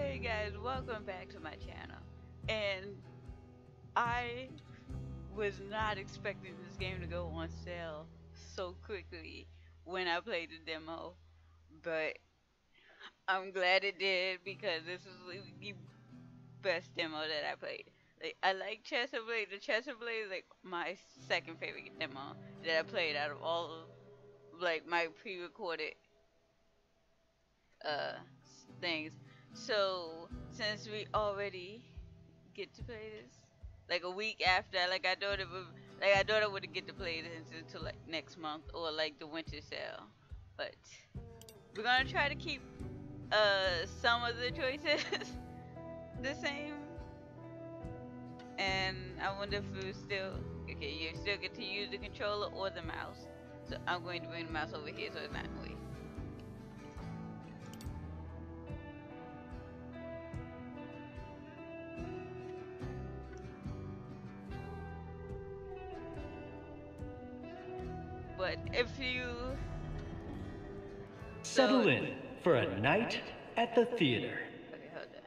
Hey guys, welcome back to my channel. And I was not expecting this game to go on sale so quickly when I played the demo, but I'm glad it did because this is the best demo that I played. Like, I like Chester Blade. The Chester Blade is like my second favorite demo that I played out of all of like my pre-recorded uh things. So since we already get to play this like a week after, I thought I would get to play this until like next month or like the winter sale, but we're gonna try to keep some of the choices the same. And I wonder if we still okay, you still get to use the controller or the mouse. So I'm going to bring the mouse over here so it's not in the way. But if you settle in for a night at the theater. Okay, hold on.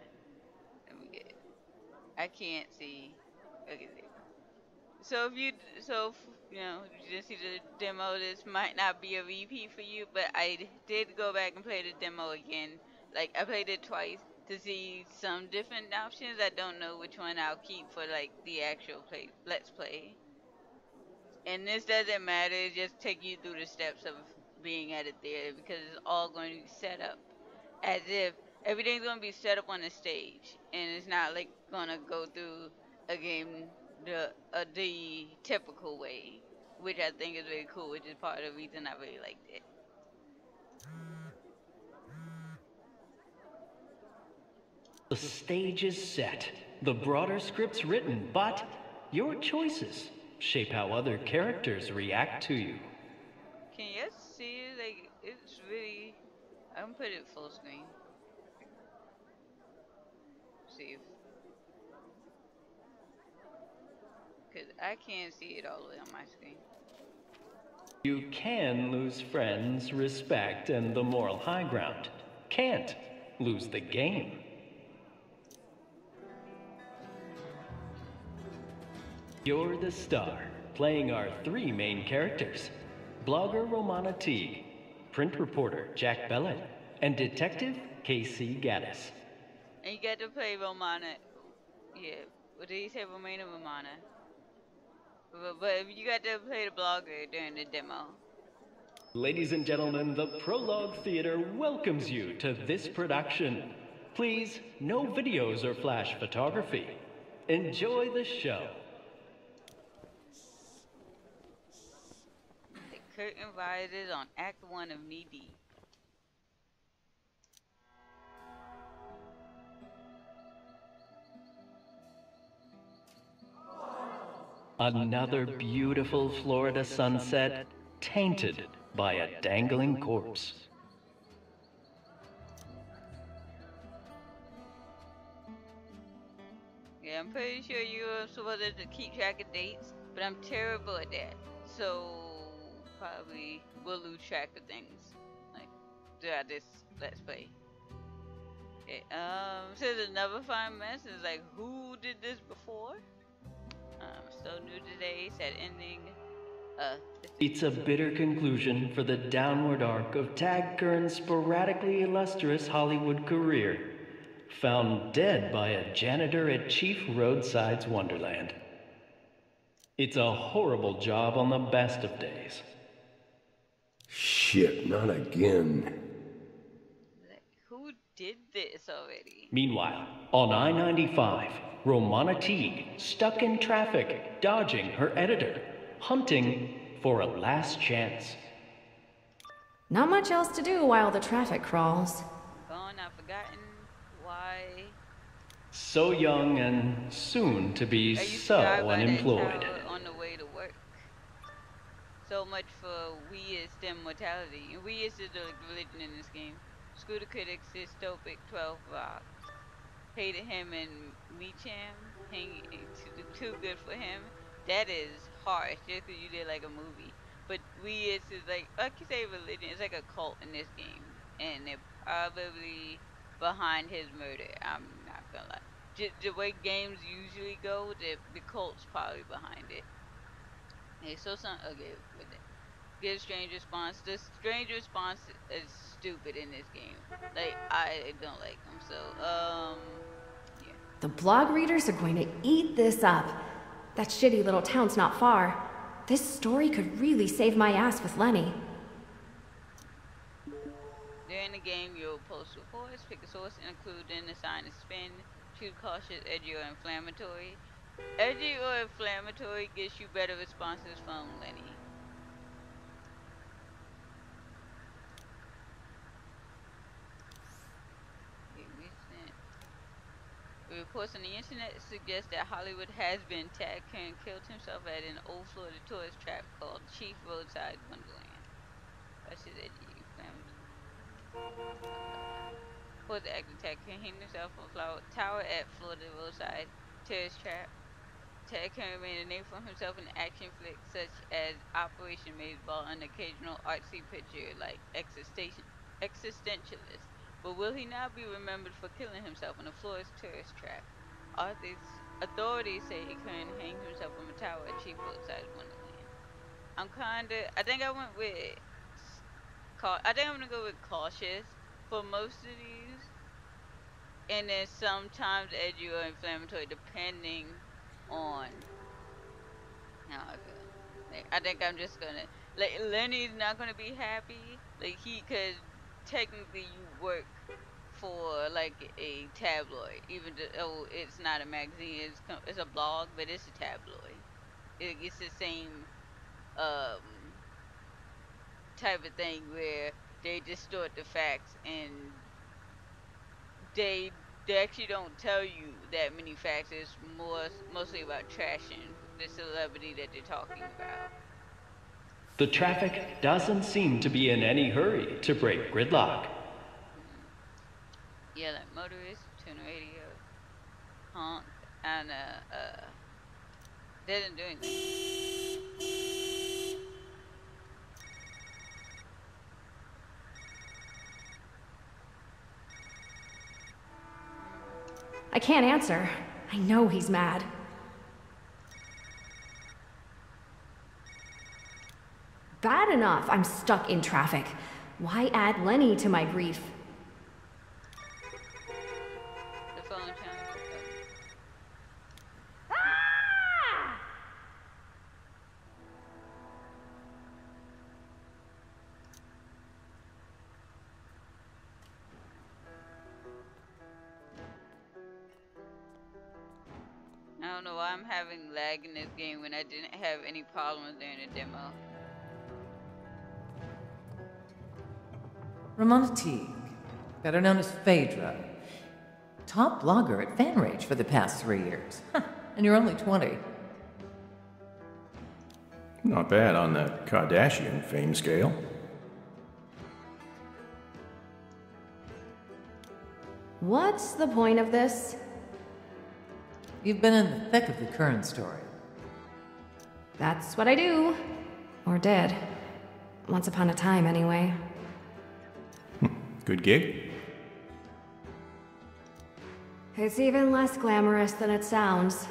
Let me get it. I can't see. Okay, there. So if you you didn't see the demo, this might not be a repeat for you, but I did go back and play the demo again. Like I played it twice to see some different options. I don't know which one I'll keep for like the actual let's play. And this doesn't matter, it just take you through the steps of being at a theater because it's all going to be set up as if everything's going to be set up on the stage, and it's not like going to go through a game the typical way, which I think is really cool, which is part of the reason I really liked it. The stage is set, the broader script's written, but your choices shape how other characters react to you. Can you see it? Like, it's really... I'm gonna put it full screen. See if... Because I can't see it all the way on my screen. You can lose friends, respect, and the moral high ground. Can't lose the game. You're the star, playing our three main characters. Blogger Romana Teague, print reporter Jack Bellet, and detective Casey Gaddis. And you get to play Romana. Yeah, what did he say? Romana. But you got to play the blogger during the demo. Ladies and gentlemen, the Prologue Theater welcomes you to this production. Please, no videos or flash photography. Enjoy the show. The curtain rises on Act 1 of Knee Deep. Another beautiful Florida sunset, tainted by a dangling corpse. Yeah, I'm pretty sure you're supposed to keep track of dates, but I'm terrible at that. So, probably will lose track of things. Like, throughout this Let's Play. Okay, says another fine mess is like, who did this before? So new today, said ending, It's a bitter conclusion for the downward arc of Tag Kern's sporadically illustrious Hollywood career. Found dead by a janitor at Chief Roadside's Wonderland. It's a horrible job on the best of days. Shit, not again. Who did this already? Meanwhile, on I-95, Romana Teague, stuck in traffic, dodging her editor, hunting for a last chance. Not much else to do while the traffic crawls. Gone, I've forgotten why. So young and soon to be so unemployed. On the way to work. So much for we is STEM mortality. And we is the religion in this game. Screw the critics, dystopic 12 rock. Hated him and Meecham. Too good for him. That is harsh, just because you did like a movie. But we is like you say religion, it's like a cult in this game. And they're probably behind his murder. I'm not gonna lie. Just the way games usually go, the cult's probably behind it. Okay, so some okay with it. Get a strange response. The strange response is stupid in this game. Like I don't like them. So yeah. The blog readers are going to eat this up. That shitty little town's not far. This story could really save my ass with Lenny. During the game, you'll post reports, pick a source, include and assign a spin, choose cautious, edgy, or inflammatory. Edgy or inflammatory gets you better responses from Lenny. Reports on the internet suggest that Hollywood has been Tag Kern killed himself at an old Florida tourist trap called Chief Roadside Wonderland. That's his edgy inflammatory. For the actor Tag Kern hanged himself on Flower Tower at Florida Roadside Tourist Trap. Tag Kern made a name for himself in action flicks such as Operation Baseball and occasional artsy picture like Existentialist. But will he now be remembered for killing himself in a Florida tourist trap? Authorities say Kern hanged himself from a tower at Chief Roadside Wonderland. I think I went with, I think I'm gonna go with cautious for most of these, and then sometimes edgy or inflammatory depending on how I feel. Like, I think I'm just gonna, like, Lenny's not gonna be happy. Like, cause technically you work for like a tabloid, even though it's not a magazine, it's a blog, but it's a tabloid. It's the same type of thing where they distort the facts and they actually don't tell you that many facts. It's mostly about trashing the celebrity that they're talking about. The traffic doesn't seem to be in any hurry to break gridlock. Yeah, like motorists, tune radio, honk, and doesn't do anything. I can't answer. I know he's mad. Bad enough I'm stuck in traffic. Why add Lenny to my grief? The phone channel. I don't know why I'm having lag in this game when I didn't have any problems during the demo. Ramona Teague, better known as Phaedra. Top blogger at FanRage for the past 3 years. Huh, and you're only 20. Not bad on the Kardashian fame scale. What's the point of this? You've been in the thick of the Kern story. That's what I do. Or did. Once upon a time, anyway. Good gig? It's even less glamorous than it sounds.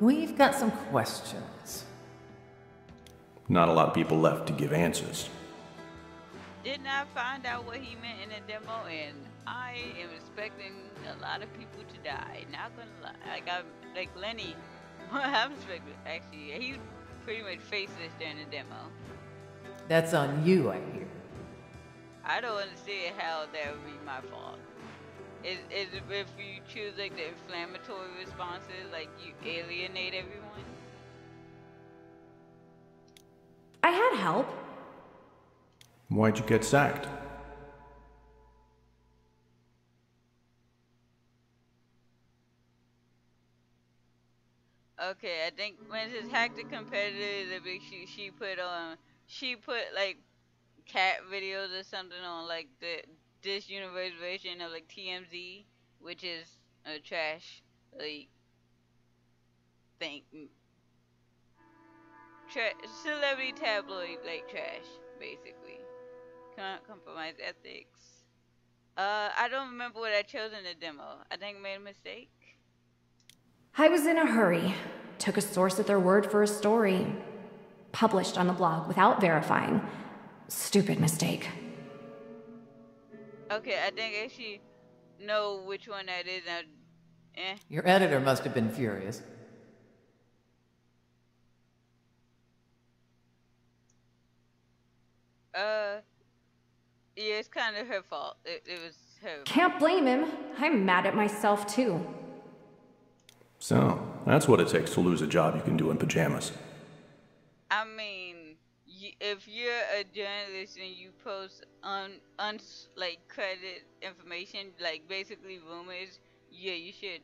We've got some questions. Not a lot of people left to give answers. Did not find out what he meant in the demo, and I am expecting a lot of people to die. Not gonna lie, like Lenny. I'm expecting actually. He's pretty much faceless during the demo. That's on you, I hear. I don't understand how that would be my fault. Is if you choose like the inflammatory responses, like you alienate everyone? I had help. Why'd you get sacked? Okay, I think when it's hacked the competitor, she put like cat videos or something on like this universe version of like TMZ, which is a trash like thing, celebrity tabloid like trash basically. Can't compromise ethics. I don't remember what I chose in the demo. I think I made a mistake. I was in a hurry. Took a source at their word for a story. Published on the blog without verifying. Stupid mistake. Okay, I think I actually know which one that is. Your editor must have been furious. Yeah, it's kind of her fault. It was her. Can't blame him. I'm mad at myself too. So, that's what it takes to lose a job you can do in pajamas. I mean, if you're a journalist and you post like credit information, like basically rumors, yeah, you should.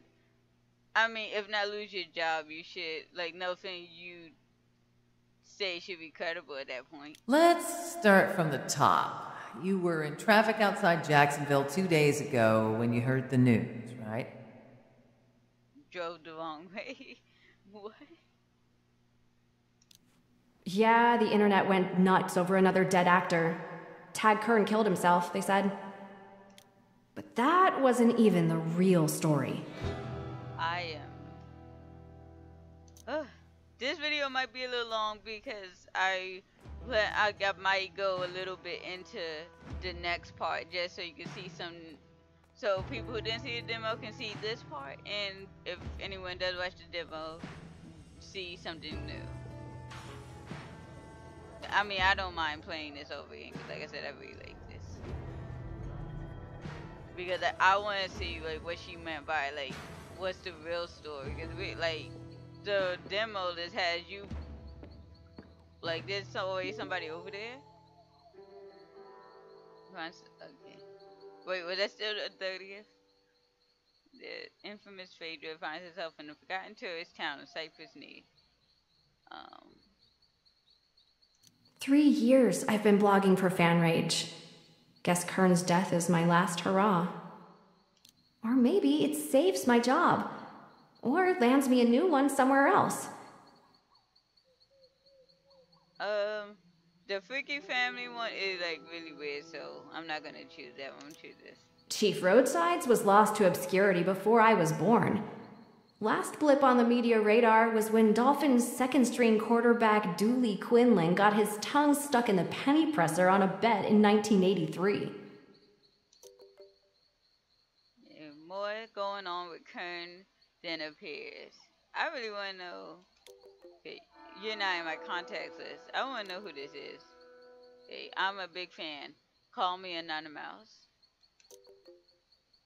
I mean, if not lose your job, you should, like, nothing you say should be credible at that point. Let's start from the top. You were in traffic outside Jacksonville 2 days ago when you heard the news, right? Drove the wrong way. What? Yeah, the internet went nuts over another dead actor. Tag Kern killed himself, they said. But that wasn't even the real story. I am. This video might be a little long because I might go a little bit into the next part just so you can see some. So people who didn't see the demo can see this part, and if anyone does watch the demo, see something new. I mean, I don't mind playing this over again because, like I said, I really like this. Because I want to see like what she meant by like what's the real story. Because like the demo just has you like there's always somebody over there. Okay. Wait, was that still the 30th? The infamous Phaedra finds herself in a forgotten tourist town of Cypress Knee. 3 years I've been blogging for FanRage. Guess Kern's death is my last hurrah. Or maybe it saves my job. Or lands me a new one somewhere else. The Freaky Family one is like really weird, so I'm not gonna choose that one. I'm gonna choose this. Chief Roadsides was lost to obscurity before I was born. Last blip on the media radar was when Dolphins' second-string quarterback Dooley Quinlan got his tongue stuck in the penny presser on a bet in 1983. Yeah, more going on with Kern than appears. I really want to know. Okay, you're not in my contacts list. I want to know who this is. Okay, I'm a big fan. Call me Anonymous.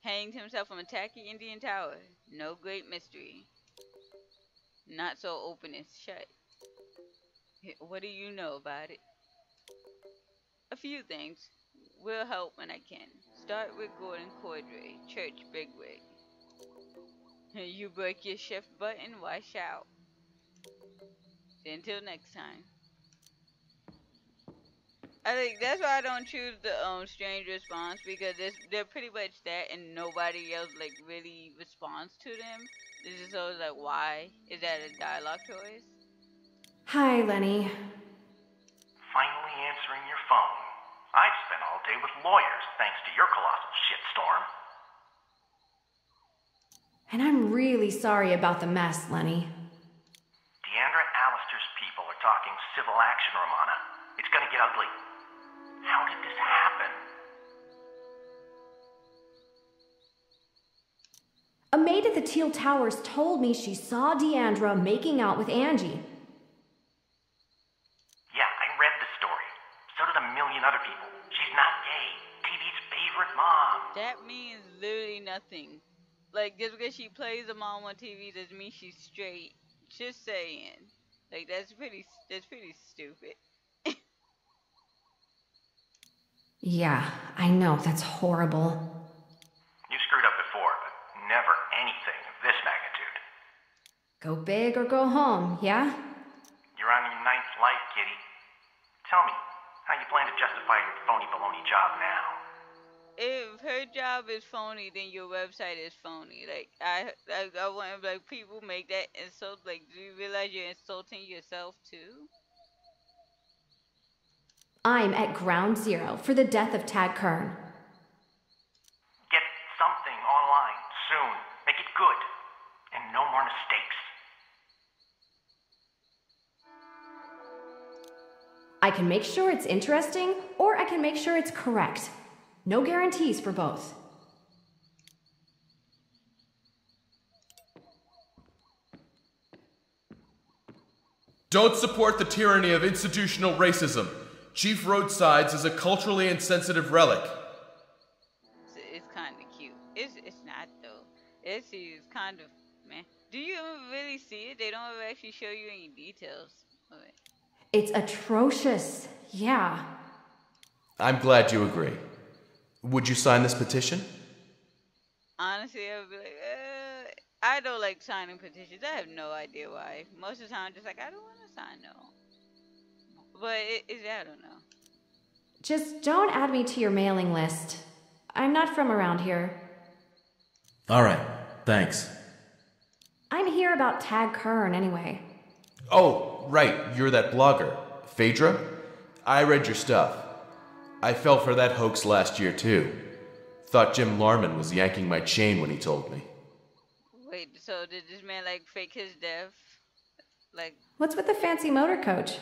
Hanged himself from a tacky Indian tower. No great mystery. Not so open and shut. What do you know about it? A few things. Will help when I can. Start with Gordon Cordray, church bigwig. You break your shift button, why shout? Until next time. I think that's why I don't choose the strange response because they're pretty much that and nobody else like really responds to them. This is always like, why? Is that a dialogue choice? Hi, Lenny. Finally answering your phone. I've spent all day with lawyers thanks to your colossal shitstorm. And I'm really sorry about the mess, Lenny. Deandra Allister's people are talking civil action, Romana. It's gonna get ugly. How did this happen? A maid at the Teal Towers told me she saw Deandra making out with Angie. Yeah, I read the story. So did a million other people. She's not gay. TV's favorite mom. That means literally nothing. Like, just because she plays a mom on TV doesn't mean she's straight. Just saying. Like, that's pretty stupid. Yeah, I know, that's horrible. You screwed up before, but never anything of this magnitude. Go big or go home, yeah? You're on your ninth life, kitty. Tell me, how you plan to justify your phony baloney job now? If her job is phony, then your website is phony. Like, I want, like, people make that insult. Like, do you realize you're insulting yourself, too? I'm at ground zero for the death of Tag Kern. online soon. Make it good. And no more mistakes. I can make sure it's interesting, or I can make sure it's correct. No guarantees for both. Don't support the tyranny of institutional racism. Chief Roadsides is a culturally insensitive relic. It's kind of cute. It's not though. It's kind of meh. Do you really see it? They don't ever actually show you any details of it. It's atrocious. Yeah. I'm glad you agree. Would you sign this petition? Honestly, I would be like, I don't like signing petitions. I have no idea why. Most of the time, I'm just like, I don't want to sign no. But I don't know. Just don't add me to your mailing list. I'm not from around here. Alright, thanks. I'm here about Tag Kern anyway. Oh, right, you're that blogger. Phaedra? I read your stuff. I fell for that hoax last year too. Thought Jim Larman was yanking my chain when he told me. Wait, so did this man like fake his death? Like, What's with the fancy motor coach?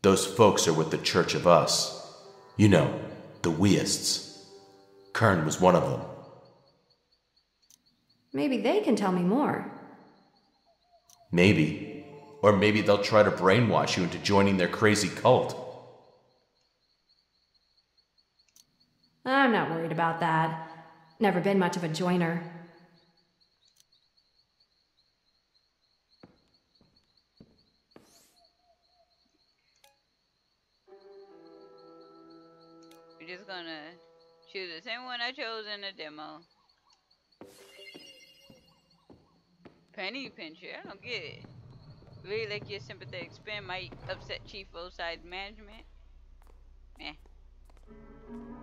Those folks are with the Church of Us. You know, the weists. Kern was one of them. Maybe they can tell me more. Maybe. Or maybe they'll try to brainwash you into joining their crazy cult. I'm not worried about that. Never been much of a joiner. we're just gonna choose the same one I chose in the demo. Penny pincher, I don't get it. Really like your sympathetic spin might upset Chief Roadside management. Eh.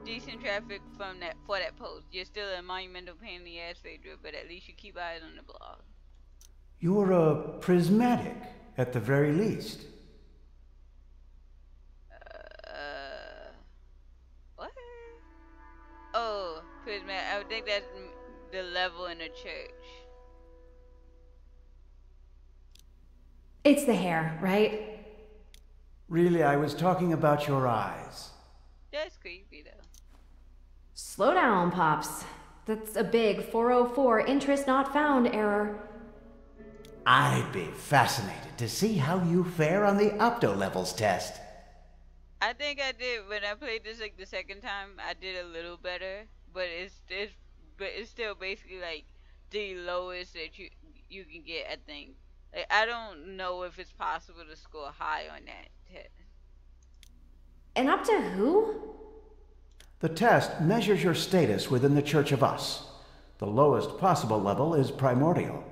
Decent traffic for that post. You're still a monumental pain in the ass, Phaedra, but at least you keep eyes on the blog. You're a prismatic, at the very least. What? Oh, prismatic. I would think that's the level in the church. It's the hair, right? Really, I was talking about your eyes. That's creepy, though. Slow down, Pops. That's a big 404 interest not found error. I'd be fascinated to see how you fare on the opto levels test. I think I did when I played this like the second time. I did a little better, but it's still basically like the lowest that you can get. I think. Like, I don't know if it's possible to score high on that test. And up to who? The test measures your status within the Church of Us. The lowest possible level is primordial.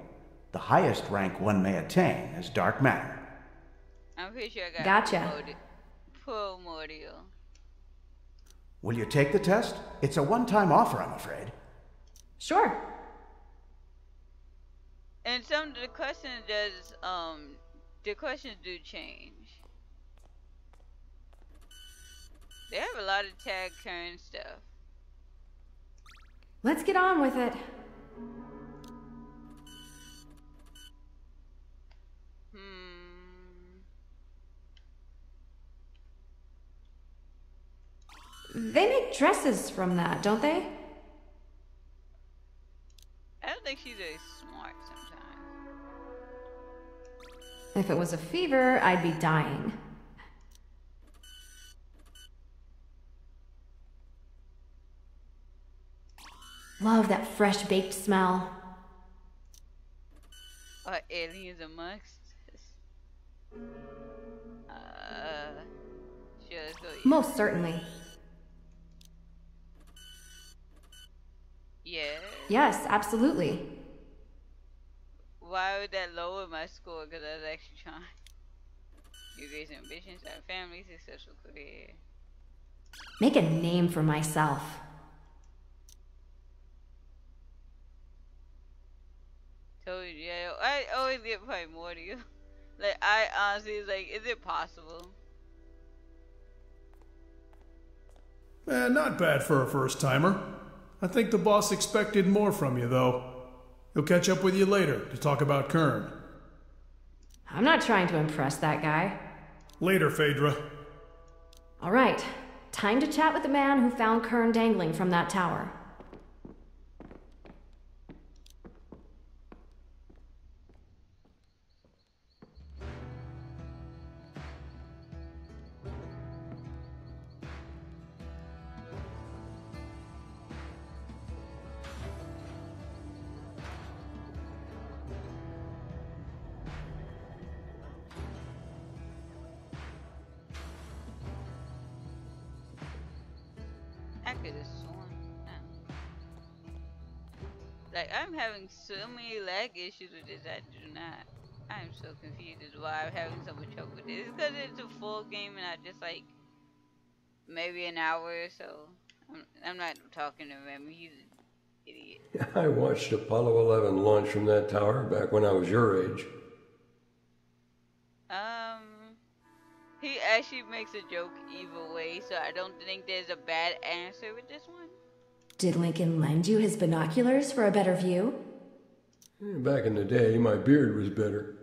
The highest rank one may attain is dark matter. I'm pretty sure I got Gotcha. primordial. Will you take the test? It's a one-time offer, I'm afraid. Sure. And some of the questions the questions do change. They have a lot of Tag Kern stuff. Let's get on with it. They make dresses from that, don't they? I don't think she's very smart sometimes. If it was a fever, I'd be dying. Love that fresh baked smell. Are aliens amongst us? Sure, let's go. Most certainly. Yeah. Yes, absolutely. Why would that lower my score? Because I was actually trying. Your greatest ambitions, have a family, successful career. Make a name for myself. Told you, yeah. I always get primordial. Like, I honestly was like, is it possible? Not bad for a first timer. I think the boss expected more from you, though. He'll catch up with you later to talk about Kern. I'm not trying to impress that guy. Later, Phaedra. All right, time to chat with the man who found Kern dangling from that tower. I could have sworn. Like, I'm having so many lag issues with this, I do not. I'm so confused as to why I'm having so much trouble with this. It's because it's a full game and I just, like, maybe an hour or so. I'm not talking to him, he's an idiot. I watched Apollo 11 launch from that tower back when I was your age. He actually makes a joke either way, so I don't think there's a bad answer with this one. Did Lincoln lend you his binoculars for a better view? Back in the day, my beard was better.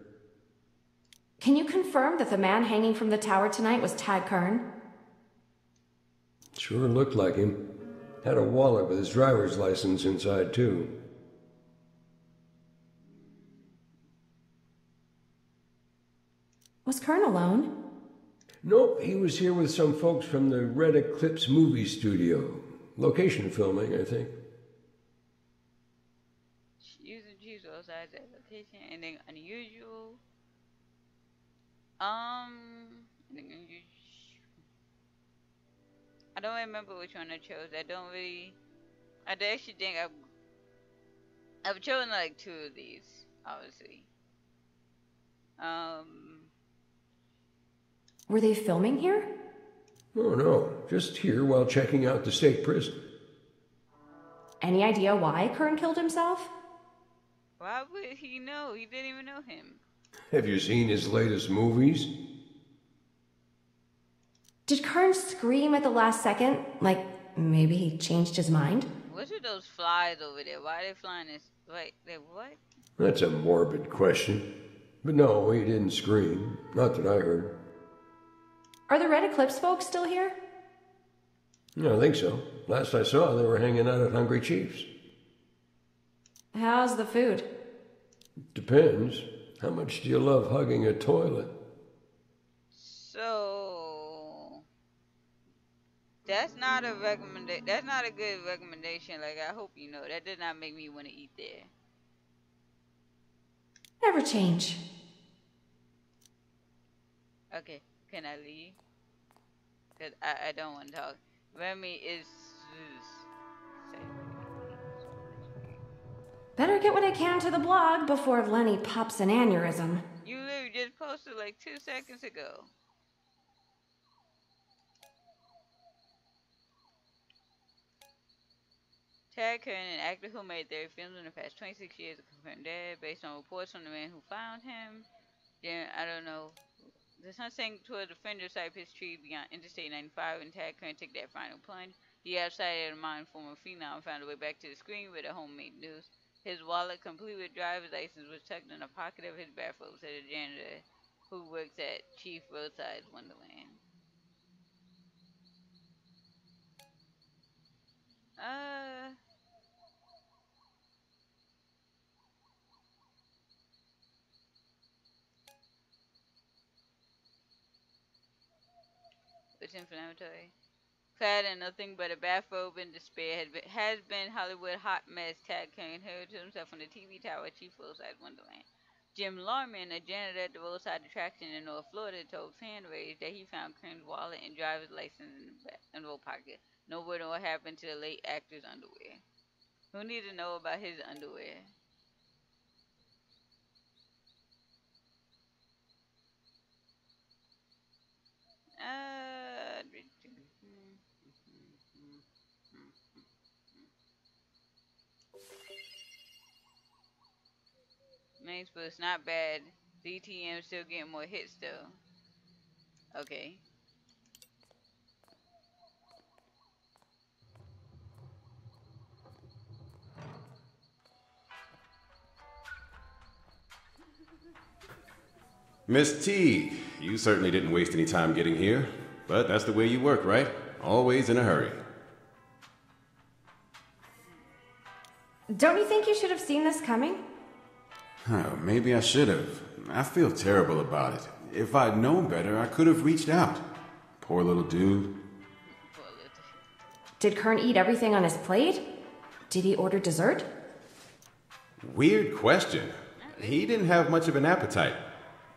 Can you confirm that the man hanging from the tower tonight was Tag Kern? Sure looked like him. Had a wallet with his driver's license inside, too. Was Kern alone? Nope, he was here with some folks from the Red Eclipse movie studio. Location filming, I think. Using Chiefs outside that location, anything unusual? Anything unusual? I don't remember which one I chose. I actually think I've chosen like 2 of these, obviously. Were they filming here? Oh, no. Just here while checking out the state prison. Any idea why Kern killed himself? Why would he know? He didn't even know him. Have you seen his latest movies? Did Kern scream at the last second? Like, maybe he changed his mind? What's with those flies over there? Why are they flying this? Wait, they what? That's a morbid question. But no, he didn't scream. Not that I heard. Are the Red Eclipse folks still here? I think so. Last I saw, they were hanging out at Hungry Chief's. How's the food? Depends. How much do you love hugging a toilet? So that's not a recommendation. That's not a good recommendation. Like, I hope you know that did not make me want to eat there. Never change. Okay, can I leave? Cause I don't want to talk. Remy is. Better get what I can to the blog before Lenny pops an aneurysm. You literally just posted like 2 seconds ago. Tag Kern, an actor who made their films in the past 26 years, is confirmed dead based on reports from the man who found him. Then, I don't know. The sun sank toward the fender side of his tree beyond Interstate 95, and Tag Kern took that final plunge. The outside of the mind former phenom found a way back to the screen with a homemade news. His wallet, complete with driver's license, was tucked in a pocket of his bathrobe, said a janitor who works at Chief Roadside Wonderland. It's inflammatory. Clad in nothing but a bathrobe in despair, has been Hollywood hot mess Tag Kern heard to himself on the TV tower at Chief Roadside Wonderland. Jim Larman, a janitor at the roadside attraction in North Florida, told FanRage that he found Kern's wallet and driver's license in the pocket. No word on what happened to the late actor's underwear. Who needs to know about his underwear? Main spurt's not bad. DTM still getting more hits though. Okay. Miss T, you certainly didn't waste any time getting here. But that's the way you work, right? Always in a hurry. Don't you think you should have seen this coming? Oh, maybe I should have. I feel terrible about it. If I'd known better, I could have reached out. Poor little dude. Did Kern eat everything on his plate? Did he order dessert? Weird question. He didn't have much of an appetite.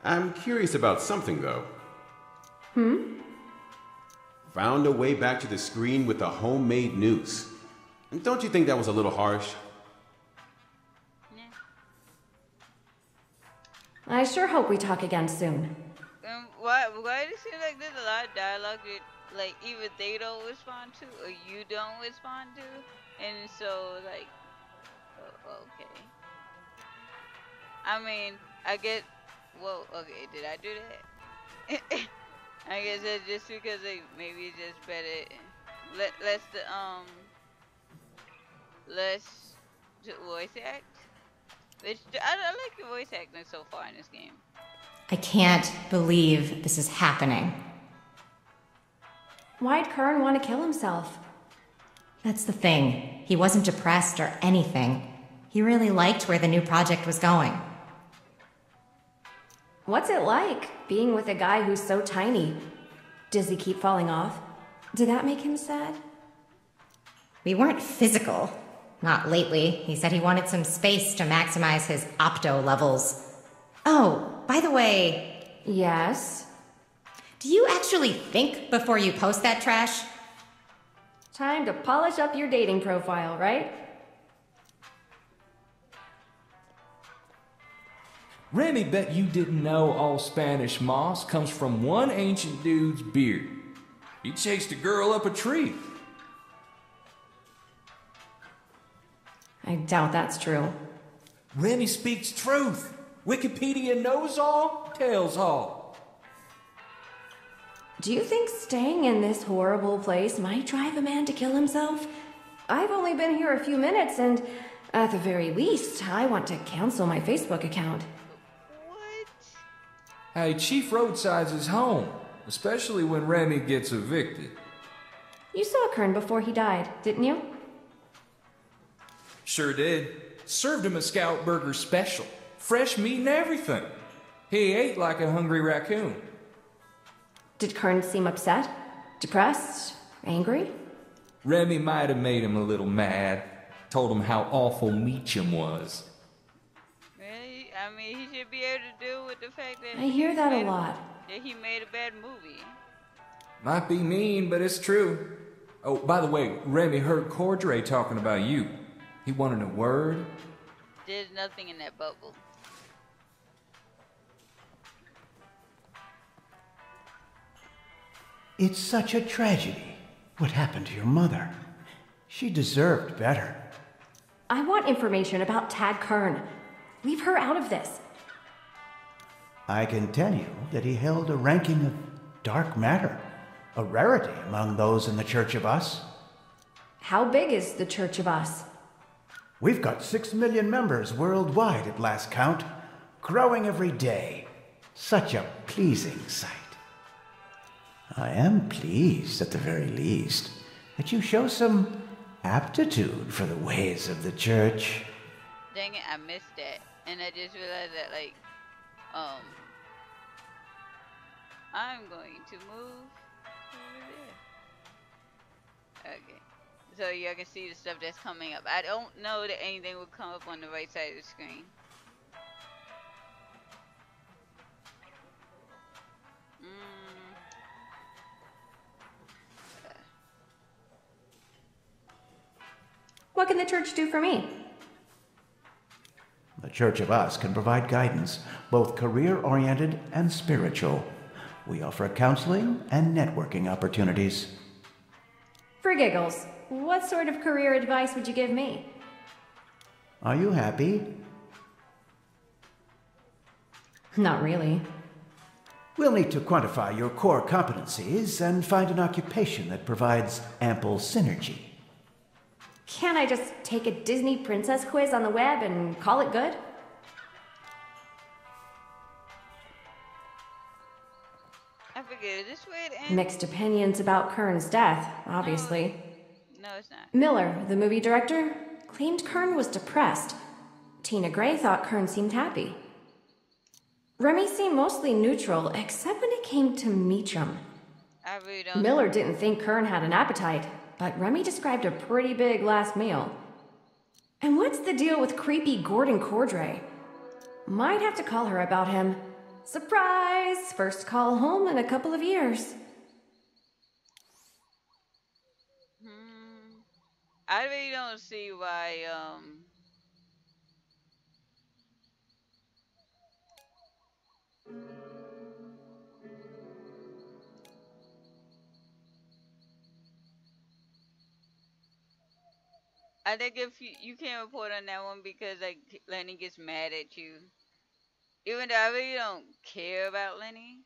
I'm curious about something, though. Found a way back to the screen with a homemade noose. Don't you think that was a little harsh? I sure hope we talk again soon. Why does it seem like there's a lot of dialogue that, like, either they don't respond to or you don't respond to? And so, like, okay. I mean, I get, whoa, okay, did I do that? I guess that's just because, like, maybe it's just better, less voice act. Which, I like the voice acting so far in this game. I can't believe this is happening. Why'd Kern want to kill himself? That's the thing. He wasn't depressed or anything. He really liked where the new project was going. What's it like, being with a guy who's so tiny? Does he keep falling off? Did that make him sad? We weren't physical. Not lately. He said he wanted some space to maximize his opto levels. Oh, by the way... Yes? Do you actually think before you post that trash? Time to polish up your dating profile, right? Remy bet you didn't know all Spanish moss comes from one ancient dude's beard. He chased a girl up a tree. I doubt that's true. Remy speaks truth. Wikipedia knows all, tells all. Do you think staying in this horrible place might drive a man to kill himself? I've only been here a few minutes, and at the very least, I want to cancel my Facebook account. Hey, Chief Roadside's his home, especially when Remy gets evicted. You saw Kern before he died, didn't you? Sure did. Served him a Scout Burger special. Fresh meat and everything. He ate like a hungry raccoon. Did Kern seem upset? Depressed? Angry? Remy might have made him a little mad. Told him how awful Meacham was. Really? I mean, he should be able to deal with the fact that I hear that a lot. That he made a bad movie. Might be mean, but it's true. Oh, by the way, Remy heard Cordray talking about you. He wanted a word. There's nothing in that bubble. It's such a tragedy. What happened to your mother? She deserved better. I want information about Tag Kern. Leave her out of this. I can tell you that he held a ranking of dark matter, a rarity among those in the Church of Us. How big is the Church of Us? We've got 6 million members worldwide at last count, growing every day. Such a pleasing sight. I am pleased, at the very least, that you show some aptitude for the ways of the Church. Dang it, I missed that. And I just realized that, like, I'm going to move over there. Okay. So y'all can see the stuff that's coming up. I don't know that anything will come up on the right side of the screen. What can the church do for me? The Church of Us can provide guidance, both career-oriented and spiritual. We offer counseling and networking opportunities. For giggles, what sort of career advice would you give me? Are you happy? Not really. We'll need to quantify your core competencies and find an occupation that provides ample synergy. Can't I just take a Disney princess quiz on the web and call it good? this where it ends? Mixed opinions about Kern's death, obviously. No, it's not. Miller, the movie director, claimed Kern was depressed. Tina Gray thought Kern seemed happy. Remy seemed mostly neutral, except when it came to Meacham. I really don't. Miller didn't think Kern had an appetite, but Remy described a pretty big last meal. And what's the deal with creepy Gordon Cordray? Might have to call her about him. Surprise! First call home in a couple of years. I really don't see why, I think if you can't report on that one because like Lenny gets mad at you. Even though I really don't care about Lenny.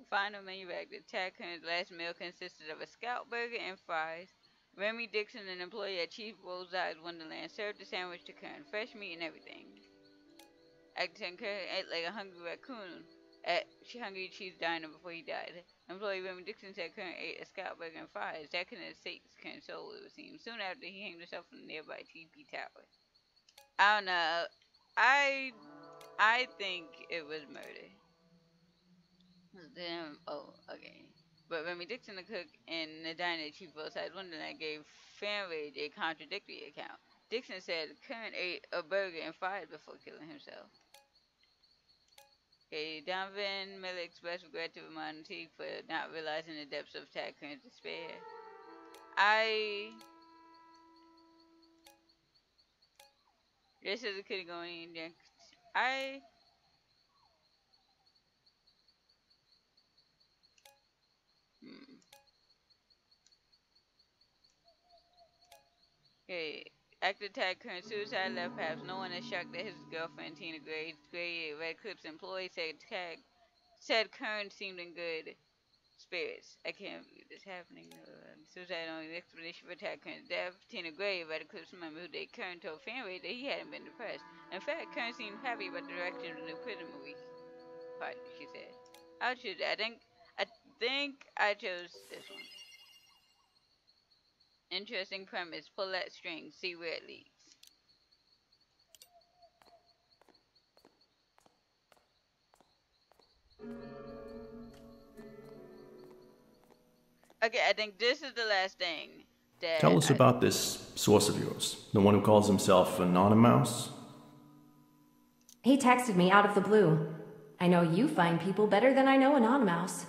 Final menu bag. The Tag Kern's last meal consisted of a Scout burger and fries. Remy Dixon, an employee at Chief Roseye's Wonderland, served the sandwich to Kern, fresh meat and everything. Acting Kern ate like a hungry raccoon at Hungry Chief's diner before he died. Employee Remy Dixon said Kern ate a Scout burger and fries. That couldn't have saved Kern's soul, it would seem. Soon after, he hanged himself from the nearby TP tower. I don't know. I think it was murder. Damn. Oh, okay. But Remy Dixon, the cook in the diner at Chief Roseye's Wonderland, gave Fanrage a contradictory account. Dixon said Kern ate a burger and fries before killing himself. Okay, Donovan Miller expressed regret to Vermont Teague for not realizing the depths of Tag Kern's despair. This is a kid going in there. Okay, after Tag Kern's suicide left perhaps no one is shocked that his girlfriend Tina Gray, Red Clip's employee, said Kern seemed in good spirits. I can't believe this happening. Suicide on the explanation for Tag Kern's death. Tina Gray, Red Clip's member who dated Kern, told Fanrage that he hadn't been depressed. In fact, Kern seemed happy about the direction of the new prison movie part, she said. I think I chose this one. Interesting premise. Pull that string. See where it leads. Okay, I think this is the last thing that... Tell us about this source of yours. The one who calls himself Anonymous? He texted me out of the blue. I know you find people better than I know Anonymous.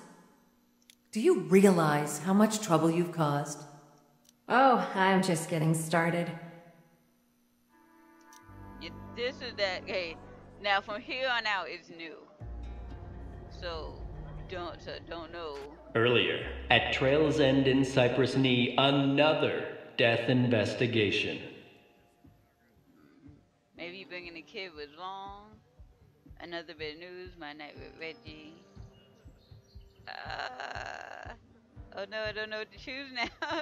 Do you realize how much trouble you've caused? Oh, I'm just getting started. Yeah, this is that. Hey, now from here on out, it's new. So don't know. Earlier, at Trail's End in Cypress Knee, another death investigation. Maybe bringing the kid was wrong. Another bit of news. My night with Reggie. Oh no, I don't know what to choose now.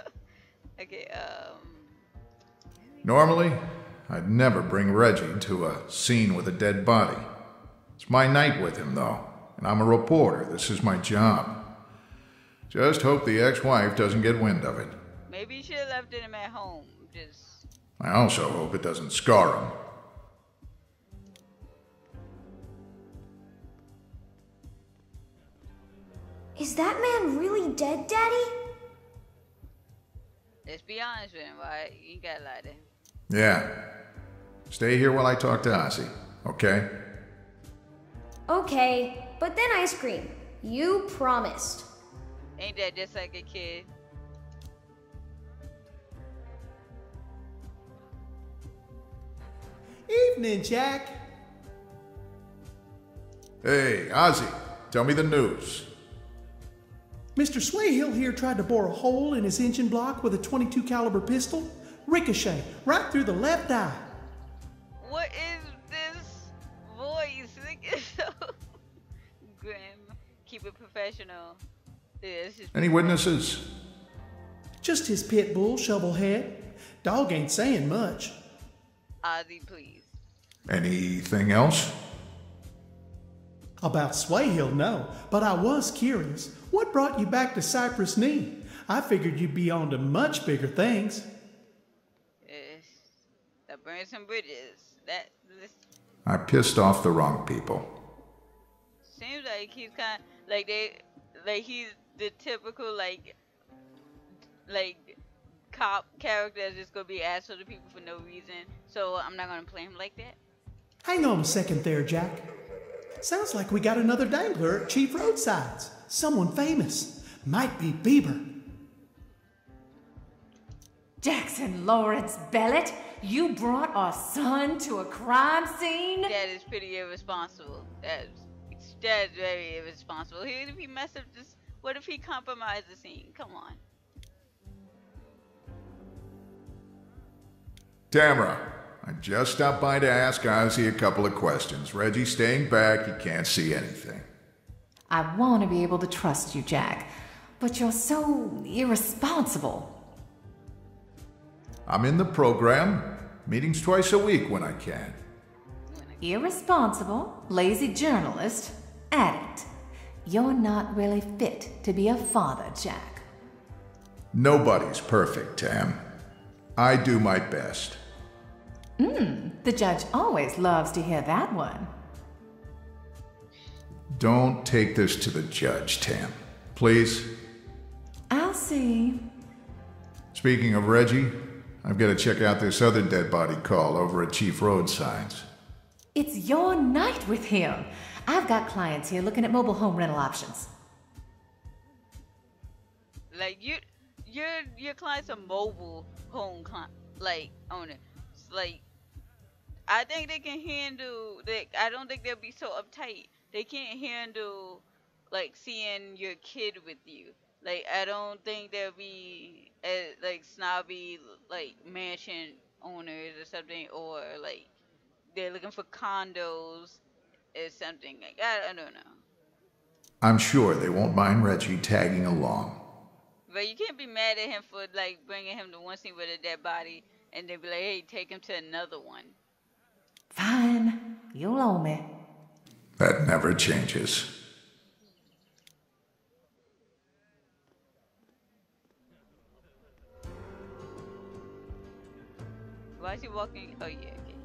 Okay, Normally, I'd never bring Reggie to a scene with a dead body. It's my night with him, though, and I'm a reporter. This is my job. Just hope the ex-wife doesn't get wind of it. Maybe you should have left him at home. I also hope it doesn't scar him. Is that man really dead, Daddy? Let's be honest with him, right? You ain't gotta lie to him. Yeah. Stay here while I talk to Ozzy, okay? Okay, but then ice cream. You promised. Ain't that just like a kid? Evening, Jack. Hey, Ozzy, tell me the news. Mr. Swayhill here tried to bore a hole in his engine block with a .22 caliber pistol. Ricochet, right through the left eye. What is this voice? It's so grim. Keep it professional. Any witnesses? Just his pit bull, Shovelhead. Dog ain't saying much. Ozzy, please. Anything else? About Swayhill, no, but I was curious. What brought you back to Cypress Knee? I figured you'd be on to much bigger things. Yes. That burns some bridges. This I pissed off the wrong people. seems like he's kind of he's the typical like cop character that's just gonna be asshole to people for no reason. So I'm not gonna play him like that. Hang on a second there, Jack. Sounds like we got another dangler at Chief Roadsides. Someone famous. Might be Bieber. Jackson Lawrence Bellet, you brought our son to a crime scene? That is pretty irresponsible. That's very irresponsible. What if he mess up this? What if he compromised the scene? Come on. Tamara, I just stopped by to ask Ozzy a couple of questions. Reggie's staying back. He can't see anything. I want to be able to trust you, Jack, but you're so irresponsible. I'm in the program. Meetings twice a week when I can. Irresponsible, lazy journalist, addict. You're not really fit to be a father, Jack. Nobody's perfect, Tam. I do my best. The judge always loves to hear that one. Don't take this to the judge, Tam. Please? I'll see. Speaking of Reggie, I've got to check out this other dead body call over at Chief Roadsides. It's your night with him. I've got clients here looking at mobile home rental options. Like your client's a mobile home owner. Like I think they can handle. I don't think they'll be so uptight. They can't handle like seeing your kid with you. Like I don't think they'll be like snobby like mansion owners or something, or like they're looking for condos or something. Like I don't know. I'm sure they won't mind Reggie tagging along. But you can't be mad at him for like bringing him to one scene with a dead body and then be like, hey, take him to another one. Fine. You'll owe me. That never changes. Why is he walking? Oh, yeah, okay.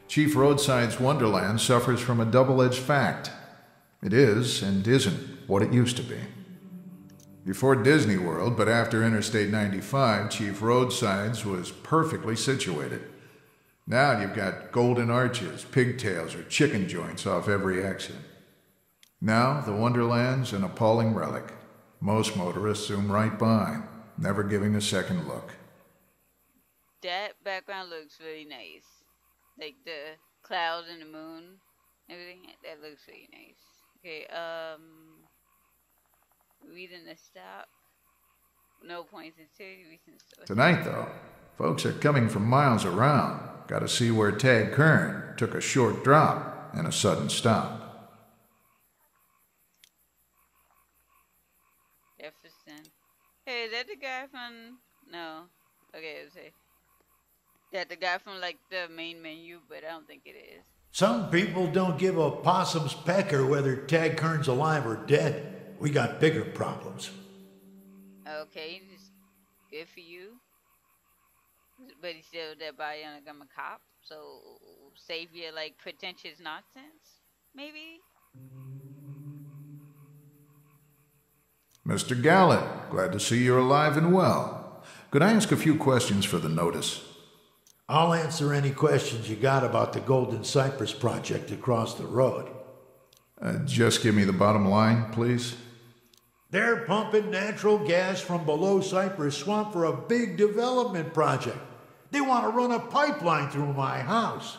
Chief Roadside's Wonderland suffers from a double-edged fact. It is and isn't what it used to be. Before Disney World, but after Interstate 95, Chief Roadsides was perfectly situated. Now you've got golden arches, pigtails, or chicken joints off every exit. Now the Wonderland's an appalling relic. Most motorists zoom right by, never giving a second look. That background looks really nice. Like the clouds and the moon, everything. That looks really nice. Okay, reason to stop. No points in 30 reasons to Tonight, though, folks are coming from miles around. Got to see where Tag Kern took a short drop and a sudden stop. Jefferson. Hey, is that the guy from... No. Okay, let's see. That the guy from, like, the main menu, but I don't think it is. Some people don't give a possum's pecker whether Tag Kern's alive or dead. We got bigger problems. Okay, just good for you. But he's still dead by like I'm a cop, so save your like pretentious nonsense, maybe? Mr. Gallant, glad to see you're alive and well. Could I ask a few questions for the notice? I'll answer any questions you got about the Golden Cypress project across the road. Just give me the bottom line, please. They're pumping natural gas from below Cypress Swamp for a big development project. They want to run a pipeline through my house.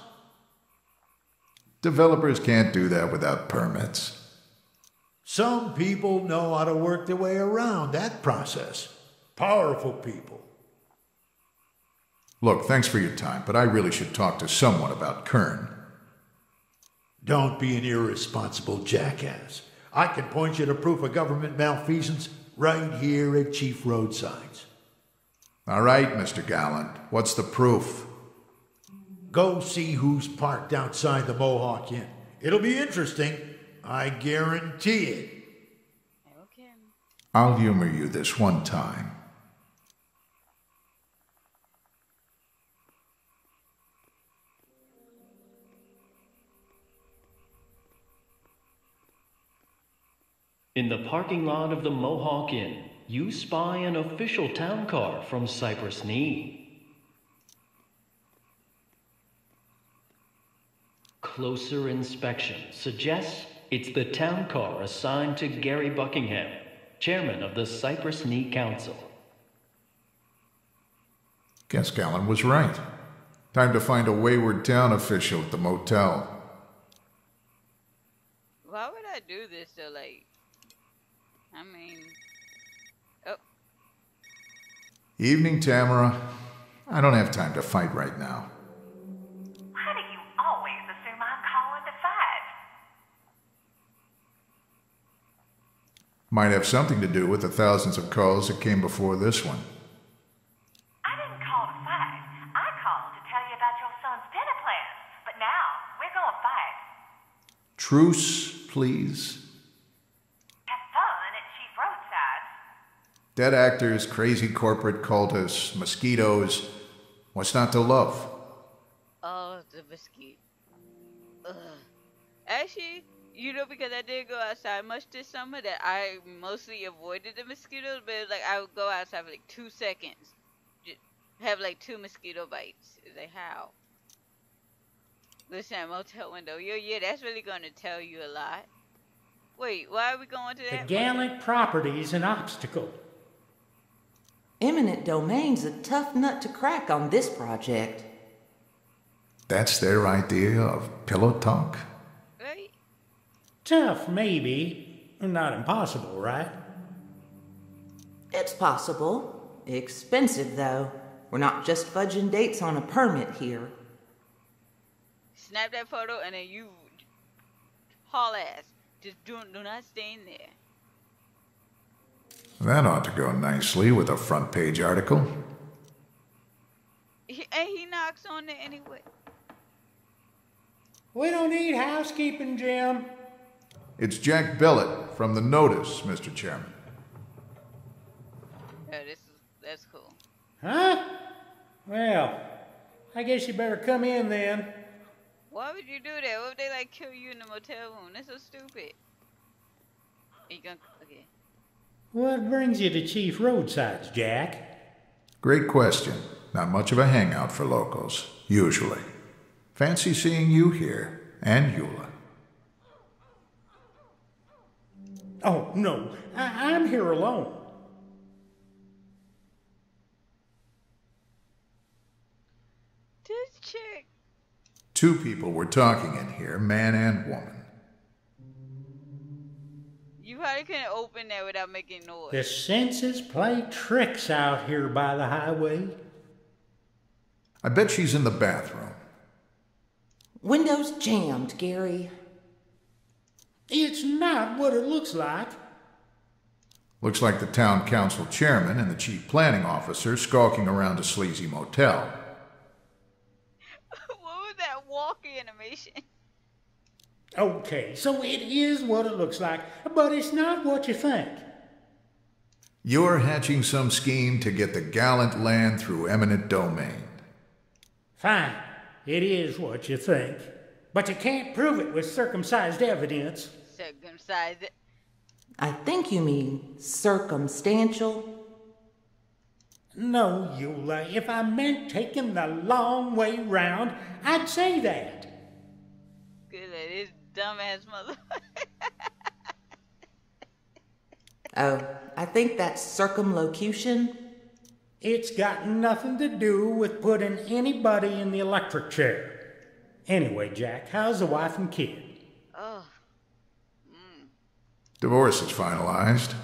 Developers can't do that without permits. Some people know how to work their way around that process. Powerful people. Look, thanks for your time, but I really should talk to someone about Kern. Don't be an irresponsible jackass. I can point you to proof of government malfeasance right here at Chief Roadsides. All right, Mr. Gallant. What's the proof? Go see who's parked outside the Mohawk Inn. It'll be interesting. I guarantee it. I'll humor you this one time. In the parking lot of the Mohawk Inn, you spy an official town car from Cypress Knee. Closer inspection suggests it's the town car assigned to Gary Buckingham, chairman of the Cypress Knee Council. Guess Gallant was right. Time to find a wayward town official at the motel. Why would I do this though? Like, I mean, oh. Evening, Tamara. I don't have time to fight right now. Why do you always assume I'm calling to fight? Might have something to do with the thousands of calls that came before this one. I didn't call to fight. I called to tell you about your son's dinner plans. But now, we're gonna fight. Truce, please. Have fun at Chief Roadsides. Dead actors, crazy corporate cultists, mosquitoes. What's not to love? Oh, the mosquito. Ugh. Actually, you know, because I didn't go outside much this summer, that I mostly avoided the mosquitoes, but it's like I would go outside for like 2 seconds. Just have like 2 mosquito bites. It's like, how? Listen, motel window. Yo, yeah, that's really going to tell you a lot. Wait, why are we going to that? The Gallant property's an obstacle. Eminent domain's a tough nut to crack on this project. That's their idea of pillow talk? Right? Tough, maybe. Not impossible, right? It's possible. Expensive, though. We're not just fudging dates on a permit here. Snap that photo and then you haul ass. Just do not stay in there. That ought to go nicely with a front page article. And he knocks on it anyway. We don't need housekeeping, Jim. It's Jack Billett from the Notice, Mr. Chairman. Oh, that's cool. Huh? Well, I guess you better come in then. Why would you do that? What if they like kill you in the motel room? That's so stupid. Are you gonna okay? What brings you to Chief Roadsides, Jack? Great question. Not much of a hangout for locals, usually. Fancy seeing you here, and Eula. Oh, no. I'm here alone. This chick. 2 people were talking in here, man and woman. You probably couldn't open that without making noise. The senses play tricks out here by the highway. I bet she's in the bathroom. Windows jammed, Gary. It's not what it looks like. Looks like the town council chairman and the chief planning officer skulking around a sleazy motel. What was that walk animation? Okay, so it is what it looks like, but it's not what you think. You're hatching some scheme to get the Gallant land through eminent domain. Fine, it is what you think. But you can't prove it with circumcised evidence. Circumcised? I think you mean circumstantial. No, Eula, if I meant taking the long way round, I'd say that. Good at this dumbass mother. Oh, I think that's circumlocution. It's got nothing to do with putting anybody in the electric chair. Anyway, Jack, how's the wife and kid? Oh. Divorce is finalized.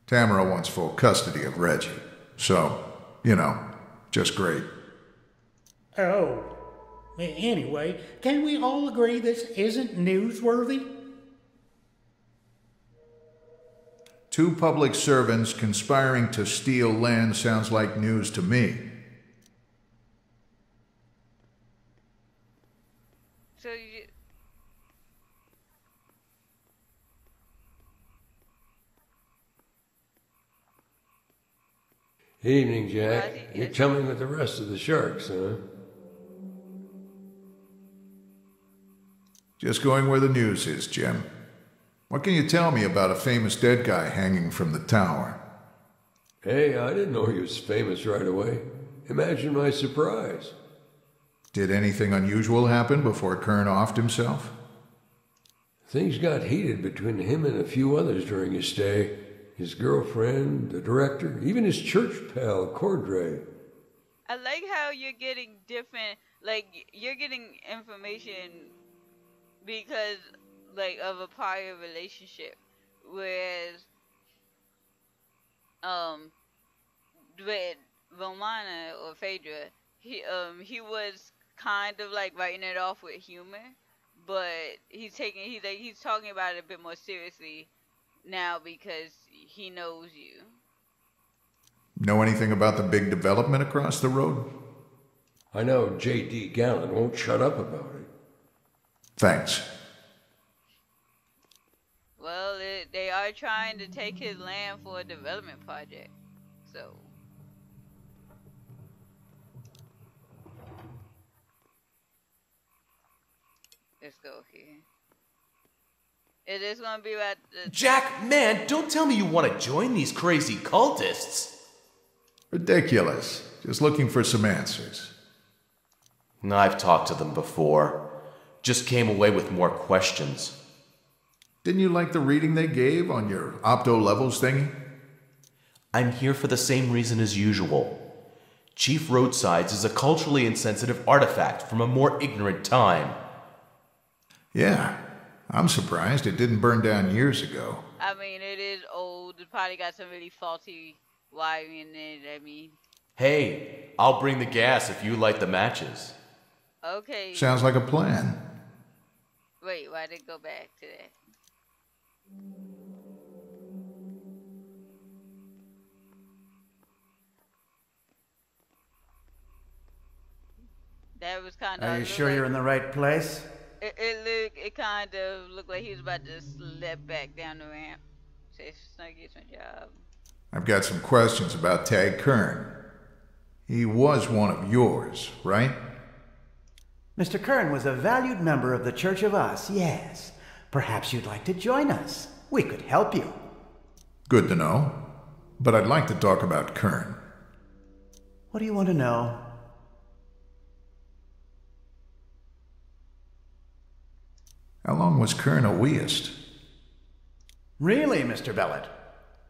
Tamara wants full custody of Reggie. So, just great. Oh. Anyway, can we all agree this isn't newsworthy? 2 public servants conspiring to steal land sounds like news to me. So you. Evening, Jack. You're coming with the rest of the sharks, huh? Just going where the news is, Jim. What can you tell me about a famous dead guy hanging from the tower? Hey, I didn't know he was famous right away. Imagine my surprise. Did anything unusual happen before Kern offed himself? Things got heated between him and a few others during his stay. His girlfriend, the director, even his church pal, Cordray. I like how you're getting different, like, you're getting information because, like, of a prior relationship. Whereas, with Romana or Phaedra, he was kind of like writing it off with humor, but he's talking about it a bit more seriously now because he knows you. Know anything about the big development across the road? I know J.D. Gallen won't shut up about it. Thanks. Well, they are trying to take his land for a development project, so. Let's go here. It is gonna be about the... Jack, man, don't tell me you want to join these crazy cultists. Ridiculous. Just looking for some answers. I've talked to them before. Just came away with more questions. Didn't you like the reading they gave on your opto levels thingy? I'm here for the same reason as usual. Chief Roadsides is a culturally insensitive artifact from a more ignorant time. Yeah, I'm surprised it didn't burn down years ago. I mean, it is old. It probably got some really faulty wiring in it, I mean. Hey, I'll bring the gas if you light the matches. Okay. Sounds like a plan. Wait, why did it go back to that? That was kind of... Are you sure you're in the right place? It kind of looked like he was about to slip back down the ramp. Say, Snuggy's my job. I've got some questions about Tag Kern. He was one of yours, right? Mr. Kern was a valued member of the Church of Us, yes. Perhaps you'd like to join us. We could help you. Good to know. But I'd like to talk about Kern. What do you want to know? How long was Kern a weist? Really, Mr. Bellet?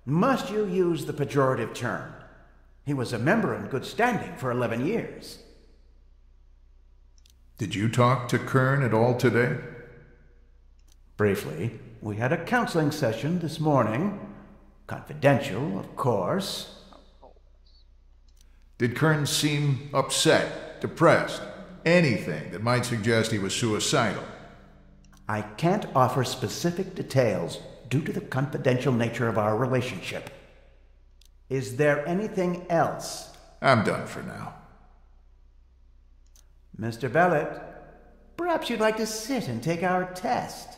Must you use the pejorative term? He was a member in good standing for 11 years. Did you talk to Kern at all today? Briefly. We had a counseling session this morning. Confidential, of course. Did Kern seem upset, depressed, anything that might suggest he was suicidal? I can't offer specific details due to the confidential nature of our relationship. Is there anything else? I'm done for now. Mr. Bellet, perhaps you'd like to sit and take our test.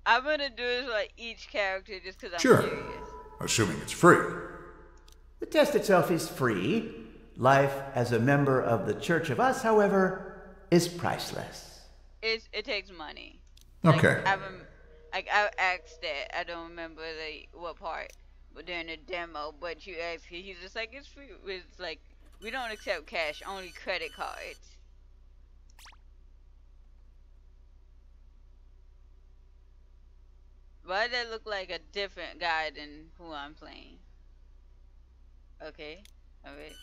I'm gonna do this like each character just because I'm sure. curious. Assuming it's free. The test itself is free. Life as a member of the Church of Us, however, is priceless. It takes money. Okay. I asked that. I don't remember what part, but during the demo. But you asked, he's just like, it's free. It's like, we don't accept cash, only credit cards. Why does that look like a different guy than who I'm playing? Okay, alright.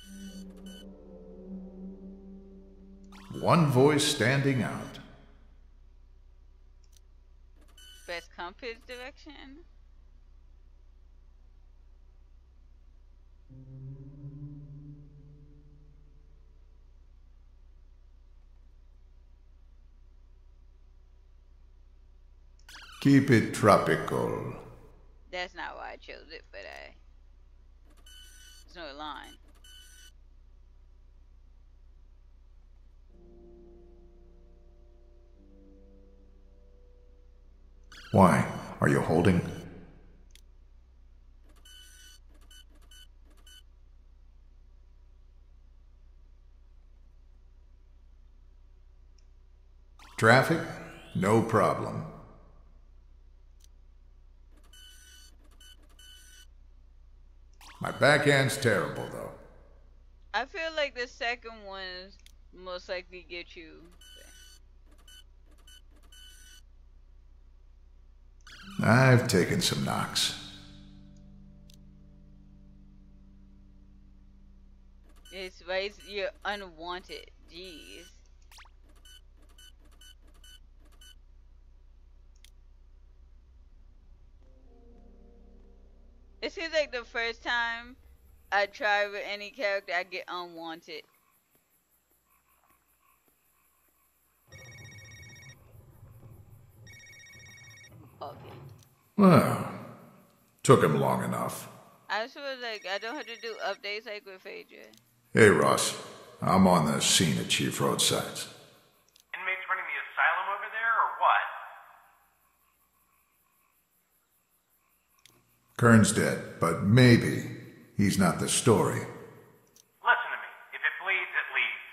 One voice standing out. Best compass direction? Keep it tropical. That's not why I chose it, but there's no line. Why? Are you holding? Traffic? No problem. My backhand's terrible, though. I feel like the second one is most likely get you. I've taken some knocks. It's right. You're unwanted. Jeez. It seems like the first time I try with any character, I get unwanted. Okay. Well, took him long enough. I just feel like I don't have to do updates like with Phaedra. Hey, Ross. I'm on the scene at Chief Roadsides. Inmates running the asylum over there, or what? Kern's dead, but maybe he's not the story. Listen to me. If it bleeds, it leads.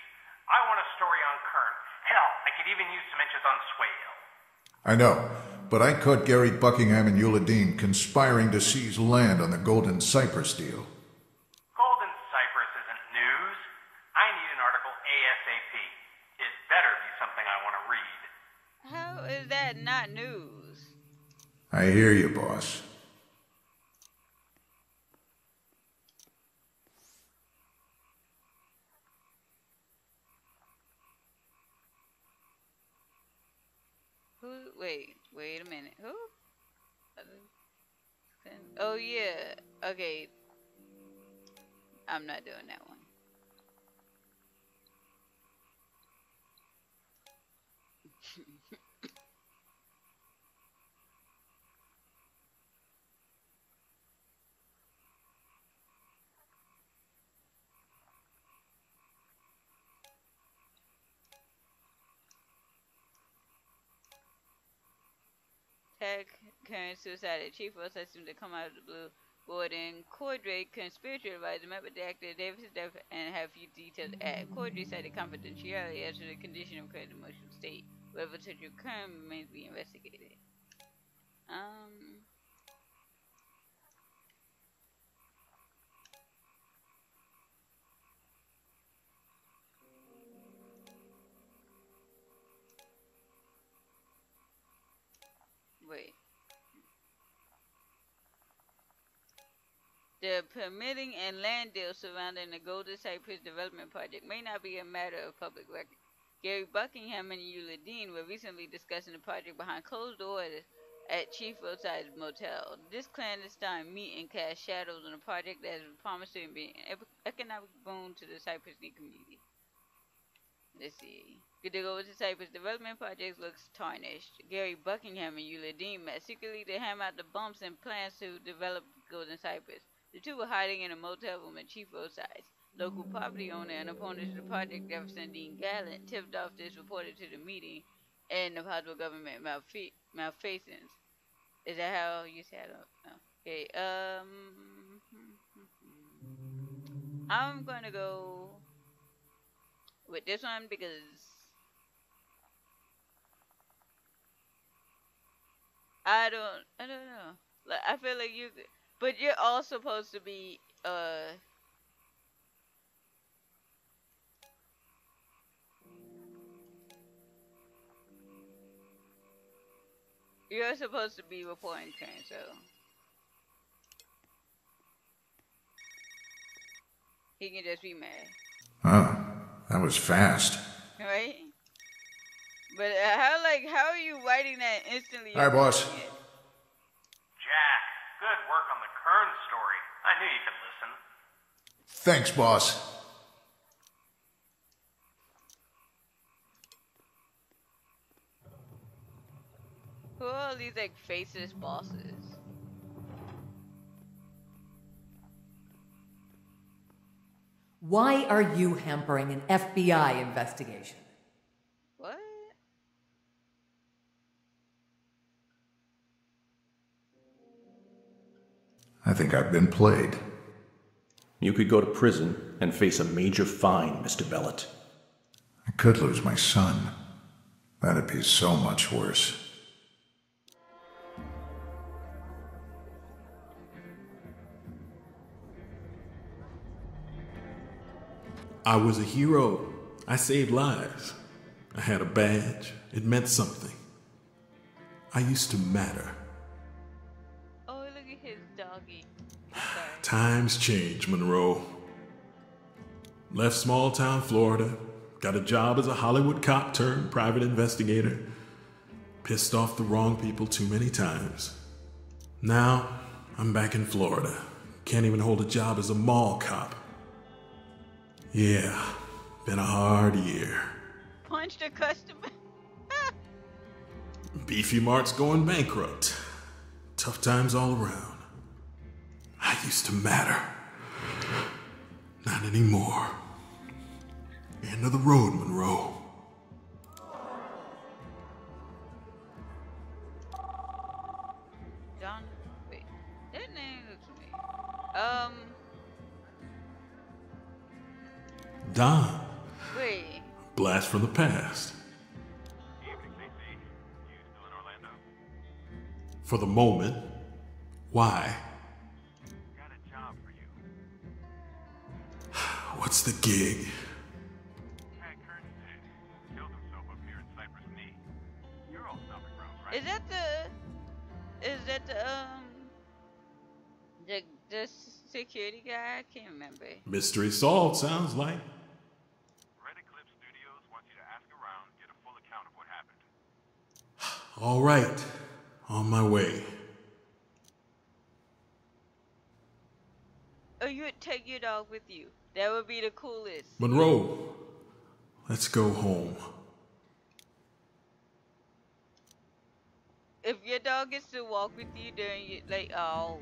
I want a story on Kern. Hell, I could even use some inches on Swayhill. I know, but I caught Gary Buckingham and Eula Dean conspiring to seize land on the Golden Cypress deal. Golden Cypress isn't news. I need an article ASAP. It better be something I want to read. How is that not news? I hear you, boss. Wait a minute. Who? Oh yeah. Okay. I'm not doing that one. Tag Kern suicided. Chief was assumed to come out of the blue. Gordon Cordray, conspiracy advisor, met with the actor Davis' death and have few details to add. Cordray cited confidentiality as to the condition of Kern's emotional state. Whether potential Kern remains to be investigated. Wait. The permitting and land deals surrounding the Golden Cypress development project may not be a matter of public record. Gary Buckingham and Eula Dean were recently discussing the project behind closed doors at Chief Roadside Motel. This clandestine meeting cast shadows on a project that has promised to be an economic boon to the Cypress community. Let's see. The Golden Cypress development project looks tarnished. Gary Buckingham and Eula Dean met secretly to hammer out the bumps and plans to develop Golden Cypress. The two were hiding in a motel room at Chief Roadsides. Local property owner and opponent to the project, Jefferson Dean Gallant, tipped off this reported to the meeting and the possible government malfeasance. Is that how you said it? Oh. Okay, I'm gonna go with this one because I don't know. Like, I feel like you, but you're all supposed to be, you're supposed to be reporting Kern, so. He can just be mad. Oh, that was fast. Right? But how are you writing that instantly? Hi, boss. Jack, good work on the Kern story. I knew you could listen. Thanks, boss. Who Who are all these like faceless bosses? Why are you hampering an FBI investigation? What? I think I've been played. You could go to prison and face a major fine, Mr. Bellet. I could lose my son. That'd be so much worse. I was a hero. I saved lives. I had a badge. It meant something. I used to matter. Oh, look at his doggy. Times change, Monroe. Left small town Florida. Got a job as a Hollywood cop turned private investigator. Pissed off the wrong people too many times. Now, I'm back in Florida. Can't even hold a job as a mall cop. Yeah, been a hard year. Punched a customer. Beefy Mart's going bankrupt. Tough times all around. I used to matter. Not anymore. End of the road, Monroe. John, wait, that name looks familiar. Don. Wait. Blast from the past. For the moment. Why? Got a job for you. What's the gig? Tag Kern dead. Killed himself up here in Cypress Knee. You're all stomping grounds, right? Is that the security guy? I can't remember. Mystery solved, sounds like. Red Eclipse Studios wants you to ask around, get a full account of what happened. All right. On my way. Oh, you would take your dog with you. That would be the coolest. Monroe, let's go home. If your dog gets to walk with you during your, like, oh.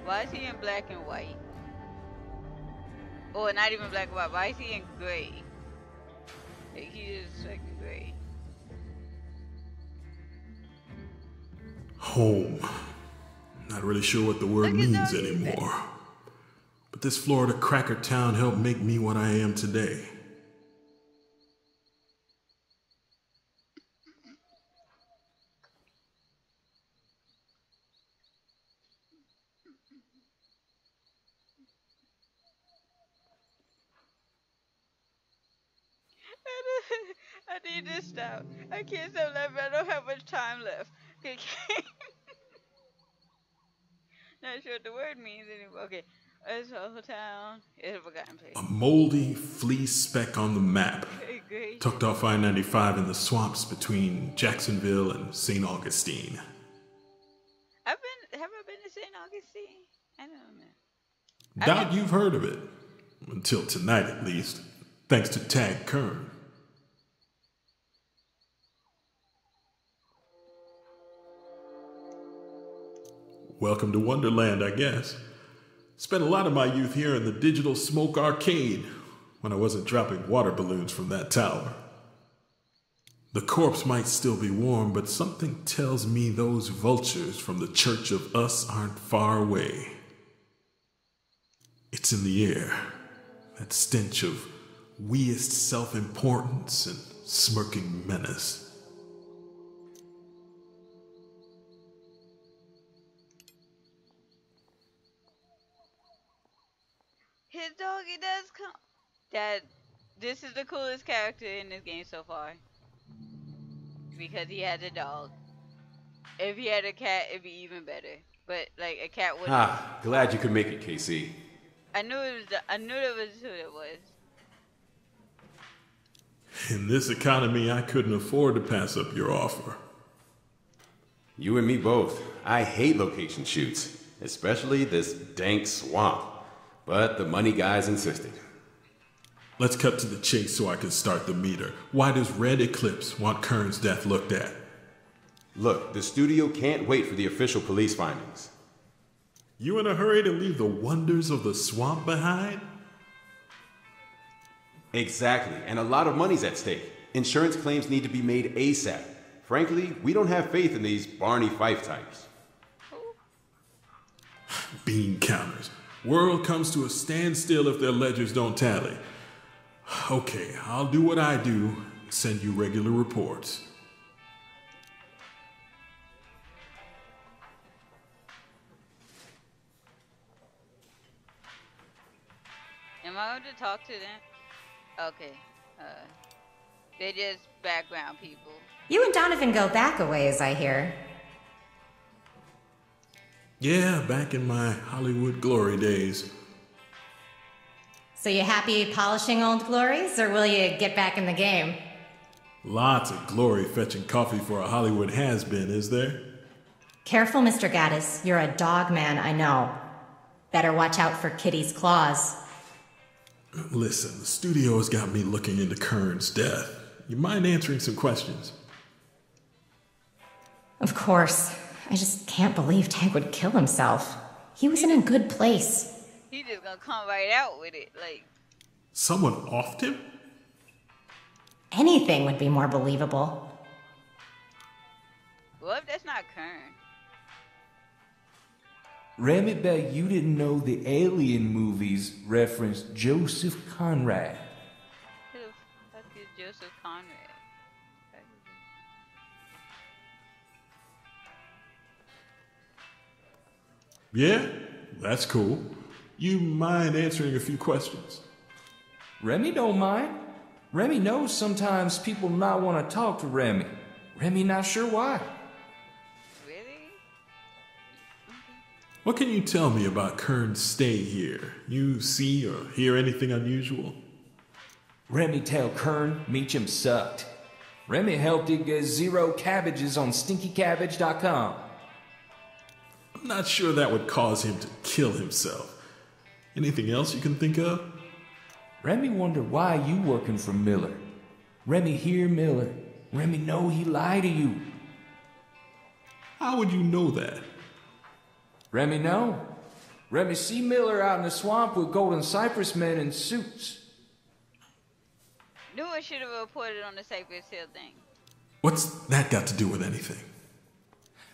Why is he in black and white? Or not even black and white. Why is he in gray? Like, he is fucking gray. Home. Not really sure what the word means anymore. But this Florida cracker town helped make me what I am today. I need to stop. I can't stop laughing. I don't have much time left. Okay. Not sure what the word means anymore. Okay. It's a whole town. It's a forgotten place. A moldy flea speck on the map. Great. Tucked off I-95 in the swamps between Jacksonville and St. Augustine. Have I been to St. Augustine? I don't know. Doubt you've heard of it. Until tonight, at least. Thanks to Tag Kern. Welcome to Wonderland, I guess. Spent a lot of my youth here in the Digital Smoke Arcade when I wasn't dropping water balloons from that tower. The corpse might still be warm, but something tells me those vultures from the Church of Us aren't far away. It's in the air. That stench of weest self-importance and smirking menace. His doggy does come. This is the coolest character in this game so far. Because he has a dog. If he had a cat, it'd be even better. But like a cat wouldn't. Ah, glad you could make it, KC. I knew that was who it was. In this economy, I couldn't afford to pass up your offer. You and me both. I hate location shoots, especially this dank swamp. But the money guys insisted. Let's cut to the chase so I can start the meter. Why does Red Eclipse want Kern's death looked at? Look, the studio can't wait for the official police findings. You in a hurry to leave the wonders of the swamp behind? Exactly, and a lot of money's at stake. Insurance claims need to be made ASAP. Frankly, we don't have faith in these Barney Fife types. Bean counters. World comes to a standstill if their ledgers don't tally. Okay, I'll do what I do. Send you regular reports. Am I going to talk to them? Okay. They're just background people. You and Donovan go back a ways, I hear. Yeah, back in my Hollywood glory days. So you happy polishing old glories, or will you get back in the game? Lots of glory fetching coffee for a Hollywood has-been, is there? Careful, Mr. Gaddis. You're a dog man, I know. Better watch out for Kitty's claws. Listen, the studio's got me looking into Kern's death. You mind answering some questions? Of course. I just can't believe Tag would kill himself. He was in a good place. He just gonna come right out with it, like. Someone offed him? Anything would be more believable. Well, if that's not Kern. Remy bet you didn't know the Alien movies referenced Joseph Conrad. Who the fuck is Joseph Conrad? Yeah, that's cool. You mind answering a few questions? Remy don't mind. Remy knows sometimes people not want to talk to Remy. Remy not sure why. Really? What can you tell me about Kern's stay here? You see or hear anything unusual? Remy tell Kern Meacham sucked. Remy helped him get 0 cabbages on stinkycabbage.com. I'm not sure that would cause him to kill himself. Anything else you can think of? Remy wonder why you working for Miller. Remy hear Miller. Remy know he lie to you. How would you know that? Remy know. Remy see Miller out in the swamp with Golden Cypress men in suits. Knew I should have reported on the Cypress Hill thing. What's that got to do with anything?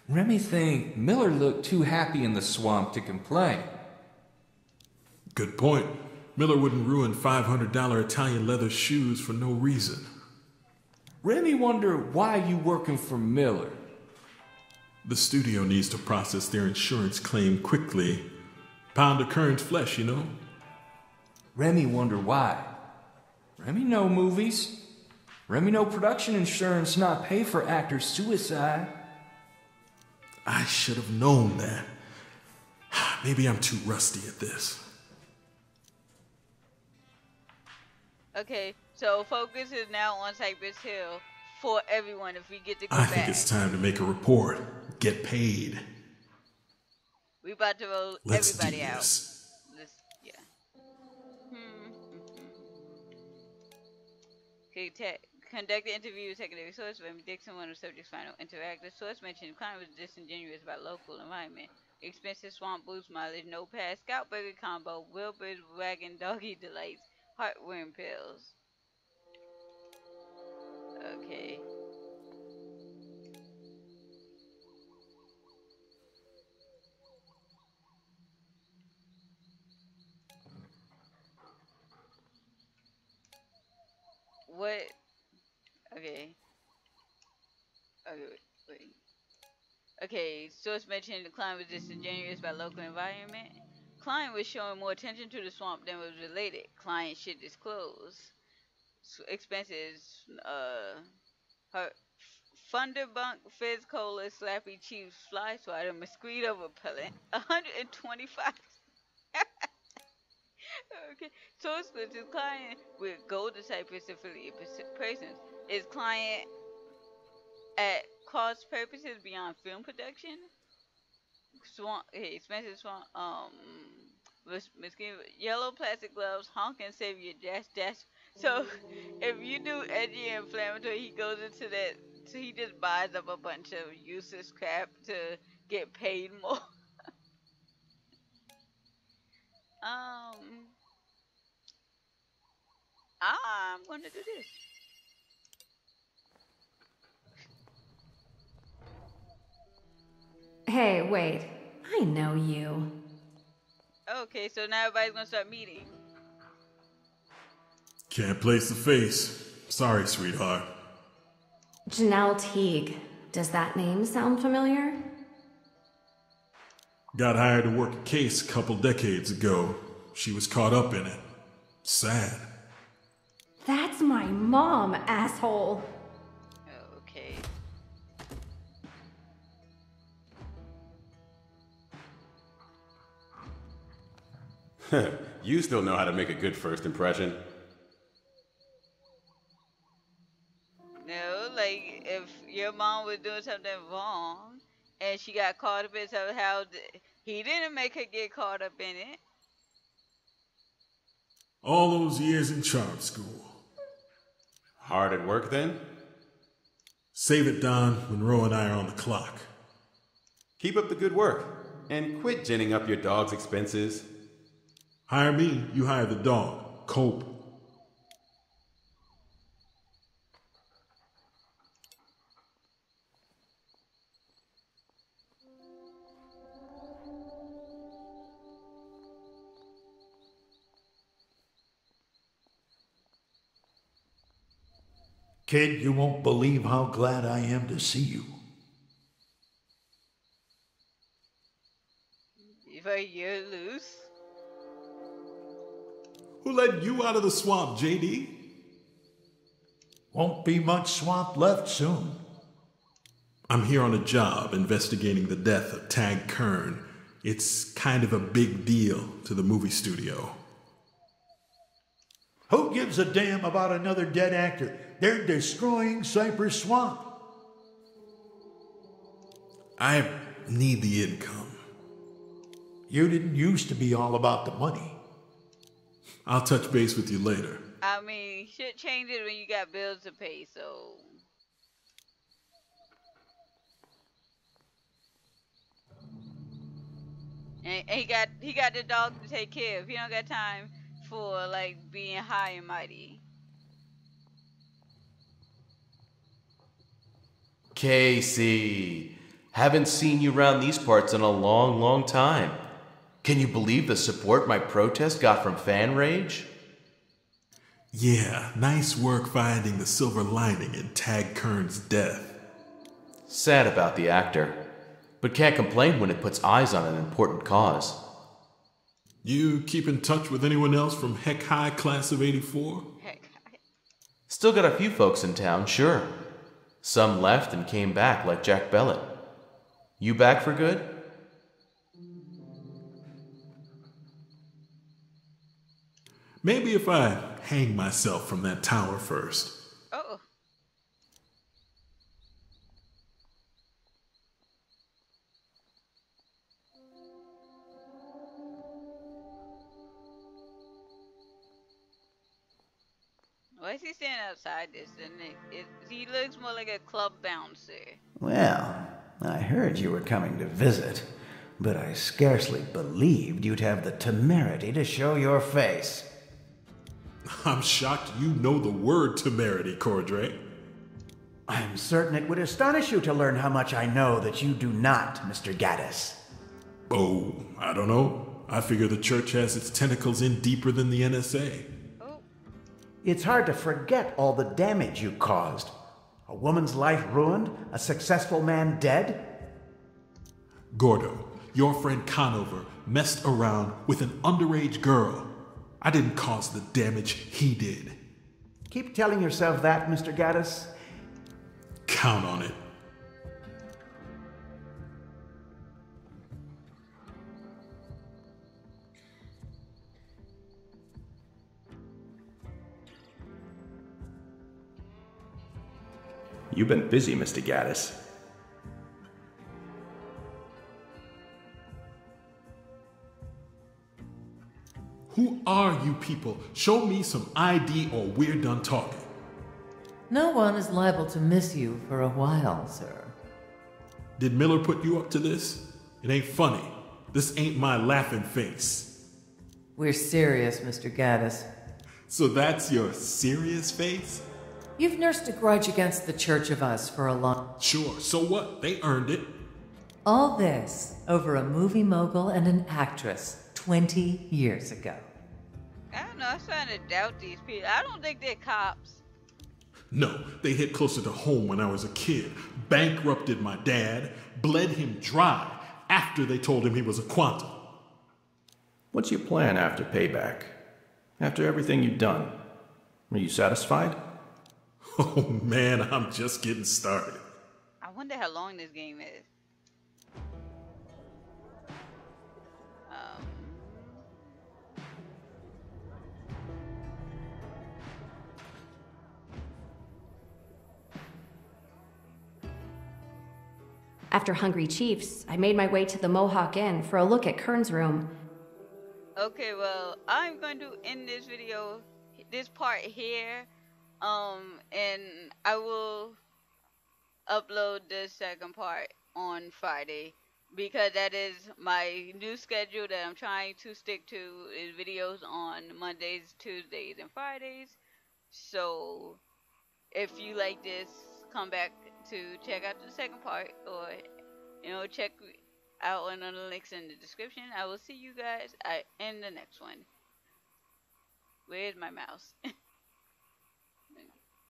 Remy think Miller looked too happy in the swamp to complain. Good point. Miller wouldn't ruin $500 Italian leather shoes for no reason. Remy wonder why you working for Miller. The studio needs to process their insurance claim quickly. Pound of Kern's flesh, you know? Remy wonder why. Remy know movies. Remy know production insurance not pay for actors' suicide. I should have known that. Maybe I'm too rusty at this. Okay, so focus is now on Cypress Hill for everyone if we get to go I back. think it's time to make a report. Get paid. We about to roll Let's everybody do out. this. Yeah. Okay, conduct the interview with secondary source. Remy Dixon, one of the subject's final interactive source, mentioned crime was disingenuous about local environment. Expensive swamp boost mileage, no pass, scout burger combo, Wilbur's wagon, doggy delights, heartworm pills. Okay. What? Okay. Okay, wait. Okay, source mentioned the client was disingenuous about local environment. Client was showing more attention to the swamp than was related. Client should disclose. Expenses, her Thunderbunk, Fizz Cola, Slappy Chiefs, Fly Swatter, Mosquito Repellent, 125. Okay, source splits his client with Gold Cypress affiliate persons. Is client at cost purposes beyond film production? Swamp, hey, expensive swamp, Yellow plastic gloves, honking savior, dash dash. So if you do edgy and inflammatory, he goes into that. So he just buys up a bunch of useless crap to get paid more. um, I'm gonna do this. Hey, wait. I know you. Okay, so now everybody's gonna start meeting. Can't place the face. Sorry, sweetheart. Janelle Teague. Does that name sound familiar? Got hired to work a case a couple decades ago. She was caught up in it. Sad. That's my mom, asshole. Okay. You still know how to make a good first impression. No, like if your mom was doing something wrong and she got caught up in something, he didn't make her get caught up in it. All those years in charm school. Hard at work then? Save it, Don. Monroe and I are on the clock. Keep up the good work. And quit ginning up your dog's expenses. Hire me, you hire the dog. Cope. Kid, you won't believe how glad I am to see you. If you're loose. Who let you out of the swamp, JD? Won't be much swamp left soon. I'm here on a job investigating the death of Tag Kern. It's kind of a big deal to the movie studio. Who gives a damn about another dead actor? They're destroying Cypress Swamp. I need the income. You didn't used to be all about the money. I'll touch base with you later. I mean, shit changes when you got bills to pay, so. And he got the dog to take care of. He don't got time for like being high and mighty. Casey, haven't seen you around these parts in a long, long time. Can you believe the support my protest got from fan rage? Yeah, nice work finding the silver lining in Tag Kern's death. Sad about the actor, but can't complain when it puts eyes on an important cause. You keep in touch with anyone else from Heck High class of 84? Still got a few folks in town, sure. Some left and came back like Jack Bellet. You back for good? Maybe if I hang myself from that tower first. Oh. Why is he standing outside this? He looks more like a club bouncer. Well, I heard you were coming to visit, but I scarcely believed you'd have the temerity to show your face. I'm shocked you know the word temerity, Cordray. I'm certain it would astonish you to learn how much I know that you do not, Mr. Gaddis. Oh, I don't know. I figure the church has its tentacles in deeper than the NSA. It's hard to forget all the damage you caused. A woman's life ruined, a successful man dead. Gordo, your friend Conover messed around with an underage girl. I didn't cause the damage he did. Keep telling yourself that, Mr. Gaddis. Count on it. You've been busy, Mr. Gaddis. are you people? Show me some ID or we're done talking. No one is liable to miss you for a while, sir. Did Miller put you up to this? It ain't funny. This ain't my laughing face. We're serious, Mr. Gaddis. So that's your serious face? You've nursed a grudge against the Church of Us for a long... Sure, so what? They earned it. All this over a movie mogul and an actress 20 years ago. I don't know, I'm starting to doubt these people. I don't think they're cops. No, they hit closer to home when I was a kid, bankrupted my dad, bled him dry after they told him he was a quantum. What's your plan after payback? After everything you've done? Are you satisfied? Oh man, I'm just getting started. I wonder how long this game is. After Hungry Chiefs, I made my way to the Mohawk Inn for a look at Kern's room. Okay, well, I'm going to end this video, this part here, and I will upload the second part on Friday, because that is my new schedule that I'm trying to stick to, is videos on Mondays, Tuesdays, and Fridays. So, if you like this, come back to check out the second part, or, check out on the links in the description. I will see you guys in the next one. Where's my mouse?